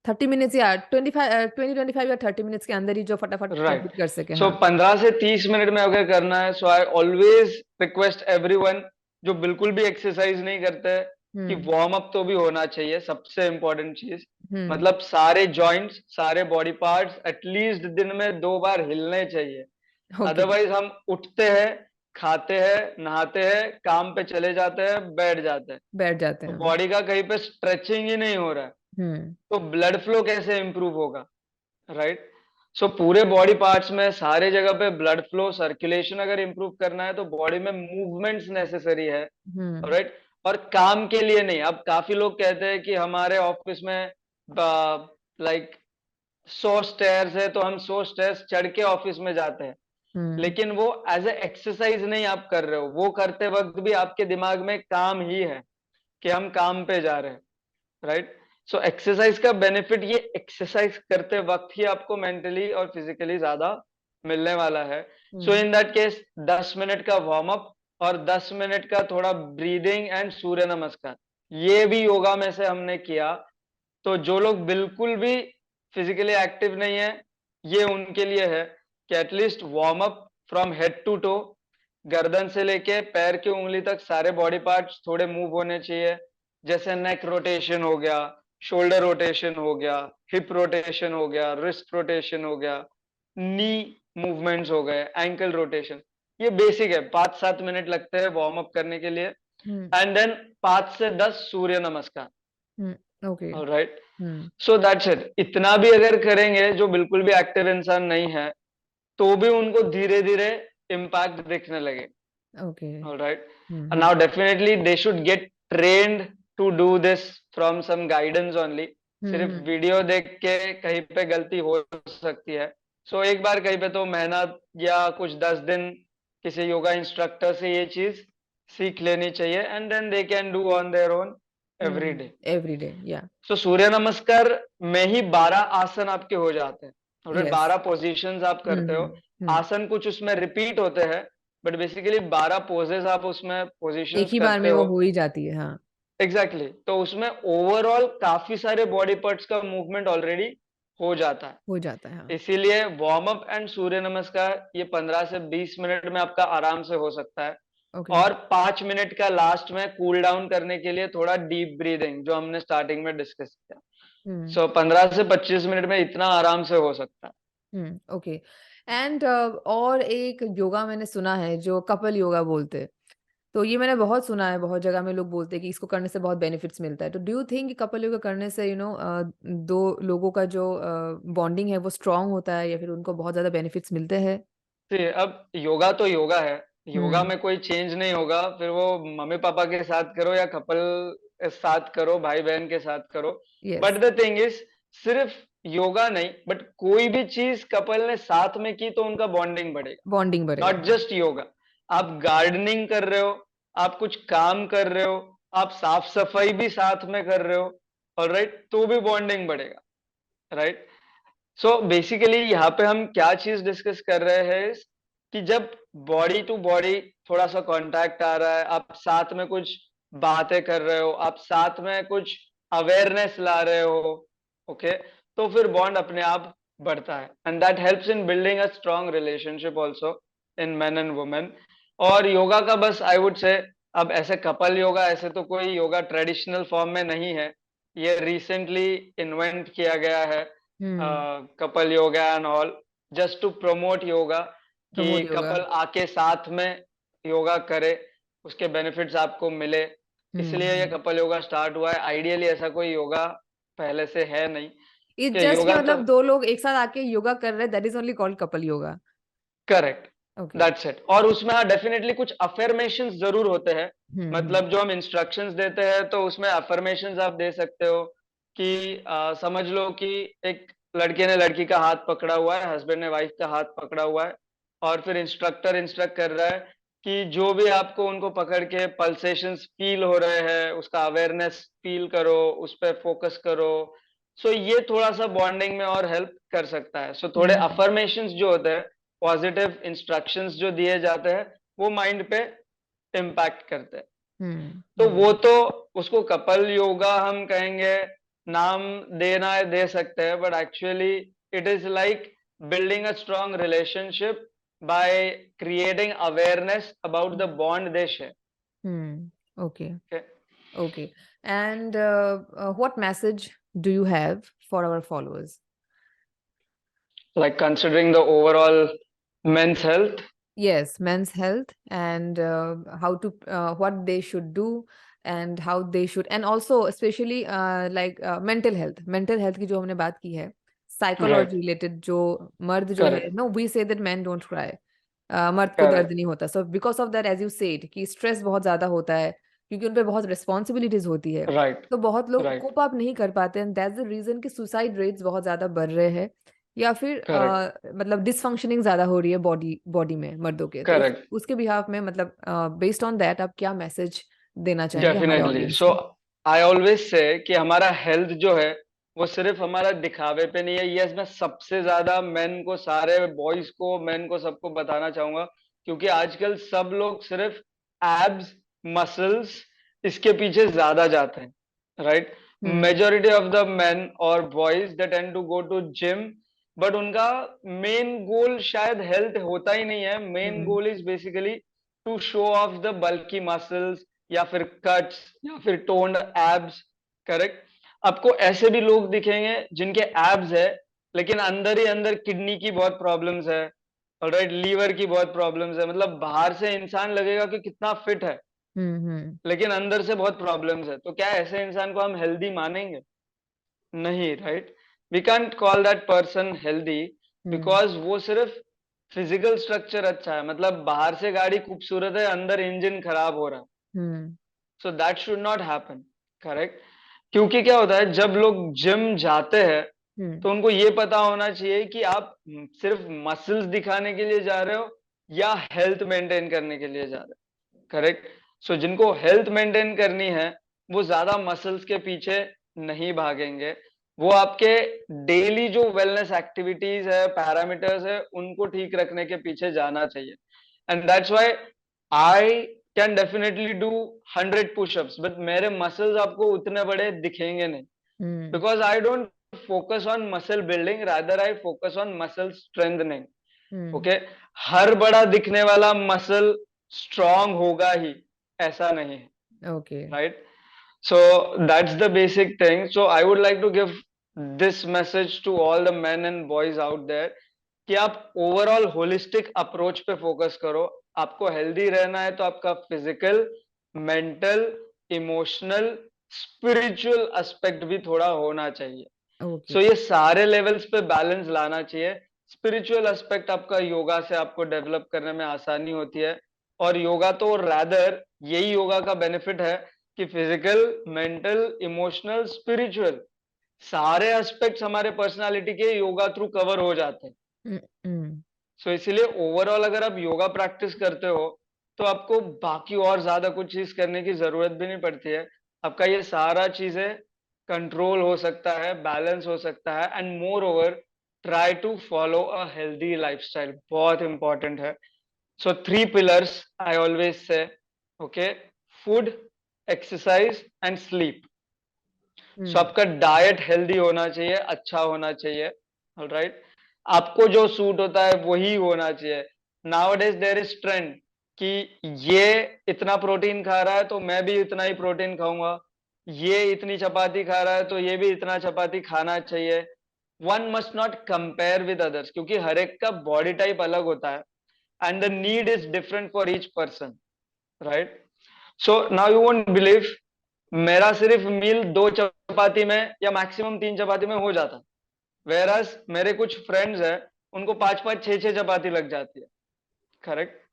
30 minutes या 25 या 30 मिनट्स के अंदर ही जो फटाफट राइट। कंप्लीट कर सके, सो हाँ। 15 से 30 मिनट में अगर करना है, सो आई ऑलवेज रिक्वेस्ट एवरीवन जो बिल्कुल भी एक्सरसाइज नहीं करते, कि वार्म अप तो भी होना चाहिए, सबसे इंपॉर्टेंट चीज। हम्म। मतलब सारे जॉइंट्स, सारे बॉडी पार्ट्स एटलीस्ट दिन में 2 बार हिलने चाहिए। ओके। अदरवाइज हम उठते हैं, खाते हैं, नहाते हैं, काम पे चले जाते हैं, बैठ जाते हैं, बैठ जाते तो हैं हम। बॉडी का कहीं पे स्ट्रेचिंग ही नहीं हो रहा है, हम्म। तो ब्लड फ्लो कैसे इंप्रूव होगा, राइट? सो पूरे बॉडी पार्ट्स में सारे जगह पे ब्लड फ्लो, सर्कुलेशन अगर इंप्रूव करना है तो बॉडी में मूवमेंट्स नेसेसरी है, हम्म। राइट? और काम के लिए नहीं। अब काफी लोग कहते हैं कि हमारे ऑफिस में लाइक 100 स्टेयर्स है, तो हम 100 स्टेयर्स चढ़ के ऑफिस में जाते हैं, हम्म। लेकिन वो एज ए एक्सरसाइज नहीं आप कर रहे हो। वो करते वक्त भी आपके दिमाग में काम ही है कि हम काम पे जा रहे हैं, राइट? सो एक्सरसाइज का बेनिफिट ये एक्सरसाइज करते वक्त ही आपको मेंटली और फिजिकली ज्यादा मिलने वाला है। सो हम्म। इन दैट केस 10 मिनट का वार्म अप और 10 मिनट का थोड़ा ब्रीदिंग एंड सूर्य नमस्कार, ये भी योगा में से हमने किया। तो जो लोग बिल्कुल भी फिजिकली एक्टिव नहीं है, ये उनके लिए है कि at least warm up from head to toe, गर्दन से लेके पैर की उंगली तक सारे बॉडी पार्ट्स थोड़े मूव होने चाहिए। जैसे नेक रोटेशन हो गया, शोल्डर रोटेशन हो गया, हिप रोटेशन हो गया, रिस्ट रोटेशन हो गया, नी मूवमेंट्स हो गए, एंकल रोटेशन। ये बेसिक है, 5-7 मिनट लगते हैं वार्म अप करने के लिए। हम्म। एंड देन 5 से 10 सूर्य नमस्कार। Okay. Alright, hmm. So that's it. इतना भी अगर करेंगे जो बिल्कुल भी एक्टिव इंसान नहीं है, तो भी उनको धीरे धीरे इम्पैक्ट दिखने लगे। Okay. Alright, hmm. Now definitely they should get trained to do this from some guidance only. सिर्फ हम्म। वीडियो देख के कहीं पे गलती हो सकती है। सो एक बार कहीं पे तो मेहनत या कुछ 10 दिन किसी योगा इंस्ट्रक्टर से ये चीज सीख लेनी चाहिए, and then they can do on their own every day. Every day, yeah. So सूर्य नमस्कार में ही 12 आसन आपके हो जाते हैं, और यस। 12 पोजीशंस आप करते हो। हम्म। आसन कुछ उसमें रिपीट होते हैं, बट बेसिकली 12 पोजेस आप उसमें एक पोजीशंस ही बार में करते वो हो। हो ही जाती है, हाँ। Exactly exactly. तो उसमें ओवरऑल काफी सारे बॉडी पार्ट्स का मूवमेंट ऑलरेडी हो जाता है। हो जाता है, हाँ। इसीलिए वार्म अप एंड सूर्य नमस्कार ये 15 से 20 मिनट में आपका आराम से हो सकता है। ओके। और 5 मिनट का लास्ट में कूल डाउन करने के लिए थोड़ा डीप ब्रीदिंग, जो हमने स्टार्टिंग में डिस्कस किया। हम्म। सो 15 से 25 मिनट में इतना आराम से हो सकता है। ओके। एंड और एक योगा मैंने सुना है जो कपल योगा बोलते हैं। तो ये मैंने बहुत सुना है, बहुत जगह में लोग बोलते हैं कि इसको करने से बहुत बेनिफिट्स मिलता है। तो डू यू थिंक कि कपल योगा करने से दो लोगों का जो बॉन्डिंग है वो स्ट्रांग होता है, या फिर उनको बहुत ज्यादा बेनिफिट्स मिलते हैं? अब योगा तो योगा है, योगा हम्म। में कोई चेंज नहीं होगा, फिर वो मम्मी पापा के साथ करो या कपल के साथ करो, भाई बहन के साथ करो। Yes. But the thing is, सिर्फ योगा नहीं, बट कोई भी चीज कपल ने साथ में की तो उनका बॉन्डिंग बढ़ेगा। बॉन्डिंग बढ़ेगा, नॉट हाँ। जस्ट योगा, आप गार्डनिंग कर रहे हो, आप कुछ काम कर रहे हो, आप साफ सफाई भी साथ में कर रहे हो, ऑलराइट, तो भी बॉन्डिंग बढ़ेगा, राइट? सो बेसिकली यहाँ पे हम क्या चीज डिस्कस कर रहे हैं कि जब बॉडी टू बॉडी थोड़ा सा कांटेक्ट आ रहा है, आप साथ में कुछ बातें कर रहे हो, आप साथ में कुछ अवेयरनेस ला रहे हो, ओके, तो फिर बॉन्ड अपने आप बढ़ता है, and that helps in building a strong relationship also in man and women. और योगा का बस आई वुड से, अब ऐसे कपल योगा ऐसे तो कोई योगा ट्रेडिशनल फॉर्म में नहीं है, ये रिसेंटली इन्वेंट किया गया है, hmm. Couple yoga and all, just to promote yoga, कि प्रमोद योगा। कपल आके साथ में योगा करे, उसके बेनिफिट्स आपको मिले, इसलिए ये हम्म। कपल योगा स्टार्ट हुआ है। आइडियली ऐसा कोई योगा पहले से है नहीं, इट कि जस्ट कि योगा तो, मतलब दो लोग एक साथ आके योगा कर रहे हैं, that is only called couple yoga. Correct, okay. That's it. और उसमें हाँ डेफिनेटली कुछ अफर्मेशंस जरूर होते हैं। हम्म। मतलब जो हम इंस्ट्रक्शंस देते हैं तो उसमें अफर्मेशंस आप दे सकते हो कि समझ लो कि एक लड़के ने लड़की का हाथ पकड़ा हुआ है, हस्बैंड ने वाइफ का हाथ पकड़ा हुआ है, और फिर इंस्ट्रक्टर इंस्ट्रक्ट कर रहा है कि जो भी आपको उनको पकड़ के पल्सेशंस फील हो रहे हैं, उसका अवेयरनेस फील करो, उस पर फोकस करो। सो ये थोड़ा सा बॉन्डिंग में और हेल्प कर सकता है। सो थोड़े हम्म। अफर्मेशंस जो होते हैं, पॉजिटिव इंस्ट्रक्शंस जो दिए जाते हैं, वो माइंड पे इम्पैक्ट करते हैं। तो ओके। वो तो, उसको कपल योगा हम कहेंगे, नाम देना है दे सकते हैं, but actually it is like building a strong relationship by creating awareness about the bond they share. Okay. Okay. Okay. And what message do you have for our followers? Like considering the overall men's health. Yes, men's health and how to what they should do and how they should, and also especially like mental health की जो हमने बात की है, Right. psychology related, जो मर्द जो है, Correct. no, we say that men don't cry, मर्द को दर्द Correct. नहीं होता, so because of that, as you said, कि stress बहुत ज्यादा होता है क्योंकि उन पे बहुत responsibilities होती है, Right. तो बहुत लोग Right. कोप अप नहीं कर पाते, and that's the reason कि suicide rates बहुत ज्यादा बढ़ रहे हैं, या फिर Correct. मतलब डिसफंक्शनिंग ज्यादा हो रही है बॉडी बॉडी में मर्दों के, तो Correct. उसके बिहाफ में मतलब बेस्ड ऑन दैट आप क्या मैसेज देना चाहेंगे हमारे डेफिनेटली। ऑडियंस सो को? आई ऑलवेज से कि हमारा हेल्थ जो है वो सिर्फ हमारा दिखावे पे नहीं है। यस, मैं सबसे ज्यादा मेन को, सारे बॉयज को, मेन को, सबको बताना चाहूंगा, क्योंकि आजकल सब लोग सिर्फ एब्स, मसल्स, इसके पीछे ज्यादा जाते हैं, right? Hmm majority of the men और boys they tend to go to gym, but उनका मेन गोल शायद हेल्थ होता ही नहीं है। Main hmm goal is basically to show off the bulky muscles, या फिर कट्स, या फिर टोन्ड एब्स। करेक्ट। आपको ऐसे भी लोग दिखेंगे जिनके एब्स है, लेकिन अंदर ही अंदर किडनी की बहुत प्रॉब्लम्स है, ऑलराइट, लीवर की बहुत प्रॉब्लम्स है। मतलब बाहर से इंसान लगेगा कि कितना फिट है, हम्म लेकिन अंदर से बहुत प्रॉब्लम्स है। तो क्या ऐसे इंसान को हम हेल्दी मानेंगे? नहीं, right? We can't call that person healthy, hmm because वो सिर्फ फिजिकल स्ट्रक्चर अच्छा है, मतलब बाहर से गाड़ी खूबसूरत है, अंदर इंजन खराब हो रहा है। Hmm so that should not happen. Correct. क्योंकि क्या होता है, जब लोग जिम जाते हैं हम्म तो उनको ये पता होना चाहिए कि आप सिर्फ मसल्स दिखाने के लिए जा रहे हो या हेल्थ मेंटेन करने के लिए जा रहे हो। करेक्ट। सो जिनको हेल्थ मेंटेन करनी है वो ज्यादा मसल्स के पीछे नहीं भागेंगे, वो आपके डेली जो वेलनेस एक्टिविटीज है, पैरामीटर्स है, उनको ठीक रखने के पीछे जाना चाहिए। And that's why I can definitely do 100 pushups, but मेरे मसल्स आपको उतने बड़े दिखेंगे नहीं, hmm because I don't focus on muscle building, rather I focus on muscle strengthening. Hmm okay. हर बड़ा दिखने वाला मसल स्ट्रांग होगा ही, ऐसा नहीं है, okay right? So that's the basic thing. So I would like to give this message to all the men and boys out there कि आप ओवरऑल होलिस्टिक अप्रोच पे फोकस करो। आपको हेल्दी रहना है तो आपका physical, mental, emotional, spiritual aspect भी थोड़ा होना चाहिए। ओके सो ये सारे लेवल्स पे बैलेंस लाना चाहिए। स्पिरिचुअल एस्पेक्ट आपका योगा से आपको डेवलप करने में आसानी होती है, और योगा तो रैदर, यही योगा का बेनिफिट है कि फिजिकल, मेंटल, इमोशनल, स्पिरिचुअल सारे एस्पेक्ट्स हमारे पर्सनालिटी के योगा थ्रू कवर हो जाते हैं। हम्म सो इसीलिए ओवरऑल अगर आप योगा प्रैक्टिस करते हो तो आपको बाकी और ज्यादा कुछ चीज करने की जरूरत भी नहीं पड़ती है। आपका ये सारा चीजें कंट्रोल हो सकता है, बैलेंस हो सकता है, and moreover try to follow a healthy lifestyle, बहुत इंपॉर्टेंट है। So 3 pillars I always say, okay, food, exercise and sleep. So hmm आपका डाइट हेल्दी होना चाहिए, अच्छा होना चाहिए, ऑलराइट? आपको जो सूट होता है वही होना चाहिए। नाउअडेज देयर इज ट्रेंड कि ये इतना प्रोटीन खा रहा है तो मैं भी इतना ही प्रोटीन खाऊंगा, ये इतनी चपाती खा रहा है तो ये भी इतना चपाती खाना चाहिए। One must not compare with others, क्योंकि हर एक का बॉडी टाइप अलग होता है, and the need is different for each person, right? So now you won't believe, मेरा सिर्फ मील 2 चपाती में या मैक्सिमम 3 चपाती में हो जाता, वेरस मेरे कुछ फ्रेंड्स हैं उनको 5-5, 6-6 चपाती लग जाती है। Correct.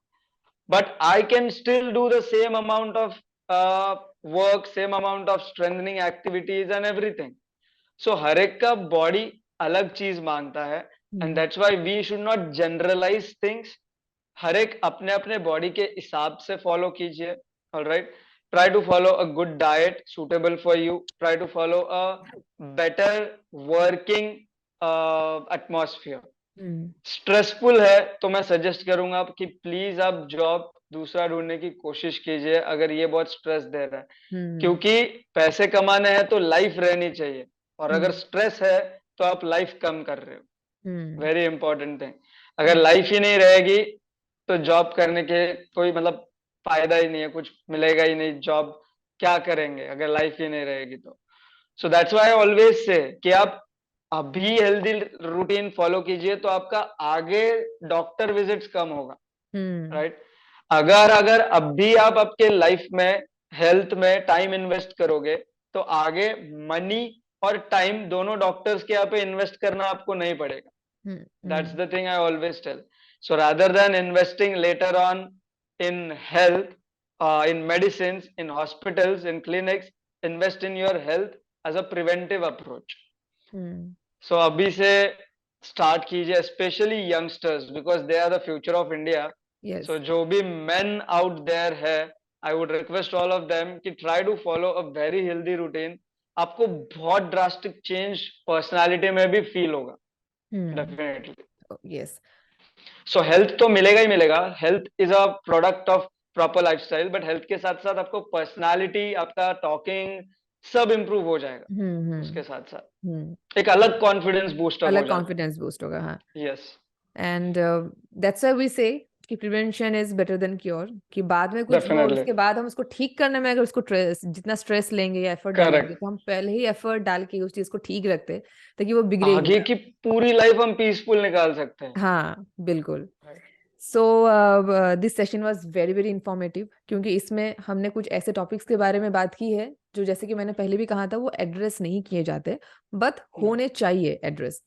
But I can still do the same amount of work, same amount of strengthening activities and everything. So हर एक का बॉडी अलग चीज मांगता है, and hmm that's why we should not generalise things. हर एक अपने अपने बॉडी के हिसाब से फॉलो कीजिए, alright? Try to follow a good diet suitable for you, try to follow a better working atmosphere. Hmm stressful है तो मैं सजेस्ट करूंगा कि प्लीज आप जॉब दूसरा ढूंढने की कोशिश कीजिए, अगर ये बहुत स्ट्रेस दे रहा है। हम्म क्योंकि पैसे कमाने हैं तो लाइफ रहनी चाहिए, और अगर हम्म स्ट्रेस है तो आप लाइफ कम कर रहे हो। हम्म वेरी इंपॉर्टेंट थिंग। अगर लाइफ ही नहीं रहेगी तो जॉब करने के कोई मतलब फायदा ही नहीं है, कुछ मिलेगा ही नहीं, जॉब क्या करेंगे अगर लाइफ ही नहीं रहेगी तो। So that's why I always से कि आप अभी हेल्दी रूटीन फॉलो कीजिए तो आपका आगे डॉक्टर विजिट्स कम होगा, हम्म राइट। अगर अगर अभी आप आपके लाइफ में हेल्थ में टाइम इन्वेस्ट करोगे तो आगे मनी और टाइम दोनों डॉक्टर्स के यहाँ पे इन्वेस्ट करना आपको नहीं पड़ेगा। That's hmm the thing I always tell. So rather than investing later on in health, in medicines, in hospitals, in clinics, invest in your health as a preventive approach. Hmm So अभी से start कीजिए, especially youngsters because they are the future of India. Yes So जो भी men out there है, I would request all of them कि try to follow a very healthy routine. आपको बहुत drastic change personality में भी feel होगा, हम्म definitely. Yes so health तो मिलेगा ही मिलेगा, health is a product of proper lifestyle, but health के साथ साथ आपको पर्सनालिटी, आपका टॉकिंग सब इम्प्रूव हो जाएगा हम्म उसके साथ हम्म साथ एक अलग कॉन्फिडेंस बूस्टअप हो अलग जाता कॉन्फिडेंस बूस्ट होगा, हाँ। है। Yes, and that's why we say कि prevention is better than cure, कि बाद में कुछ हुआ और डेफिनेटली, उसके बाद हम उसको ठीक करने में अगर उसको जितना स्ट्रेस लेंगे या एफर्ट डालेंगे, करेक्ट। तो हम पहले ही एफर्ट डाल के उस चीज को ठीक रखते ताकि वो बिगड़े ही आगे ना। की पूरी लाइफ हम पीसफुल निकाल सकते हैं। हाँ बिल्कुल। Right. So this session was very very informative, क्योंकि इसमें हमने कुछ ऐसे टॉपिक्स के बारे में बात की है जो, जैसे कि मैंने पहले भी कहा था, वो एड्रेस नहीं किए जाते बट होने चाहिए address.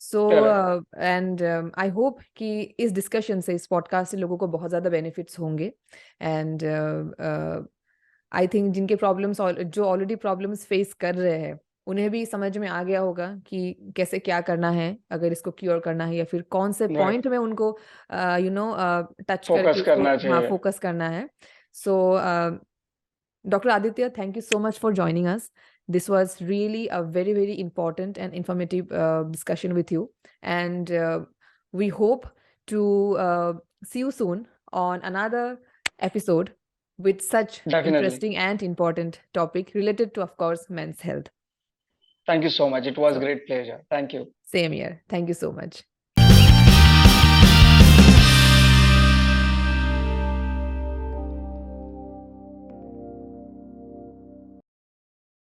So correct, and I hope कि इस डिस्कशन से, इस पॉडकास्ट से लोगों को बहुत ज़्यादा बेनिफिट्स होंगे। एंड आई थिंक जिनके प्रॉब्लम्स, जो ऑलरेडी प्रॉब्लम्स फेस कर रहे हैं, उन्हें भी समझ में आ गया होगा कि कैसे क्या करना है, अगर इसको क्योर करना है, या फिर कौन से राइट, पॉइंट में उनको टच करके फोकस उसको, करना हाँ, चाहिए। फोकस करना है। सो Dr. Aditya, thank you so much for joining us. This was really a very, very important and informative discussion with you. And we hope to see you soon on another episode with such definitely, interesting and important topic related to, of course, men's health. Thank you so much, it was So, great pleasure, thank you. same here. Thank you so much.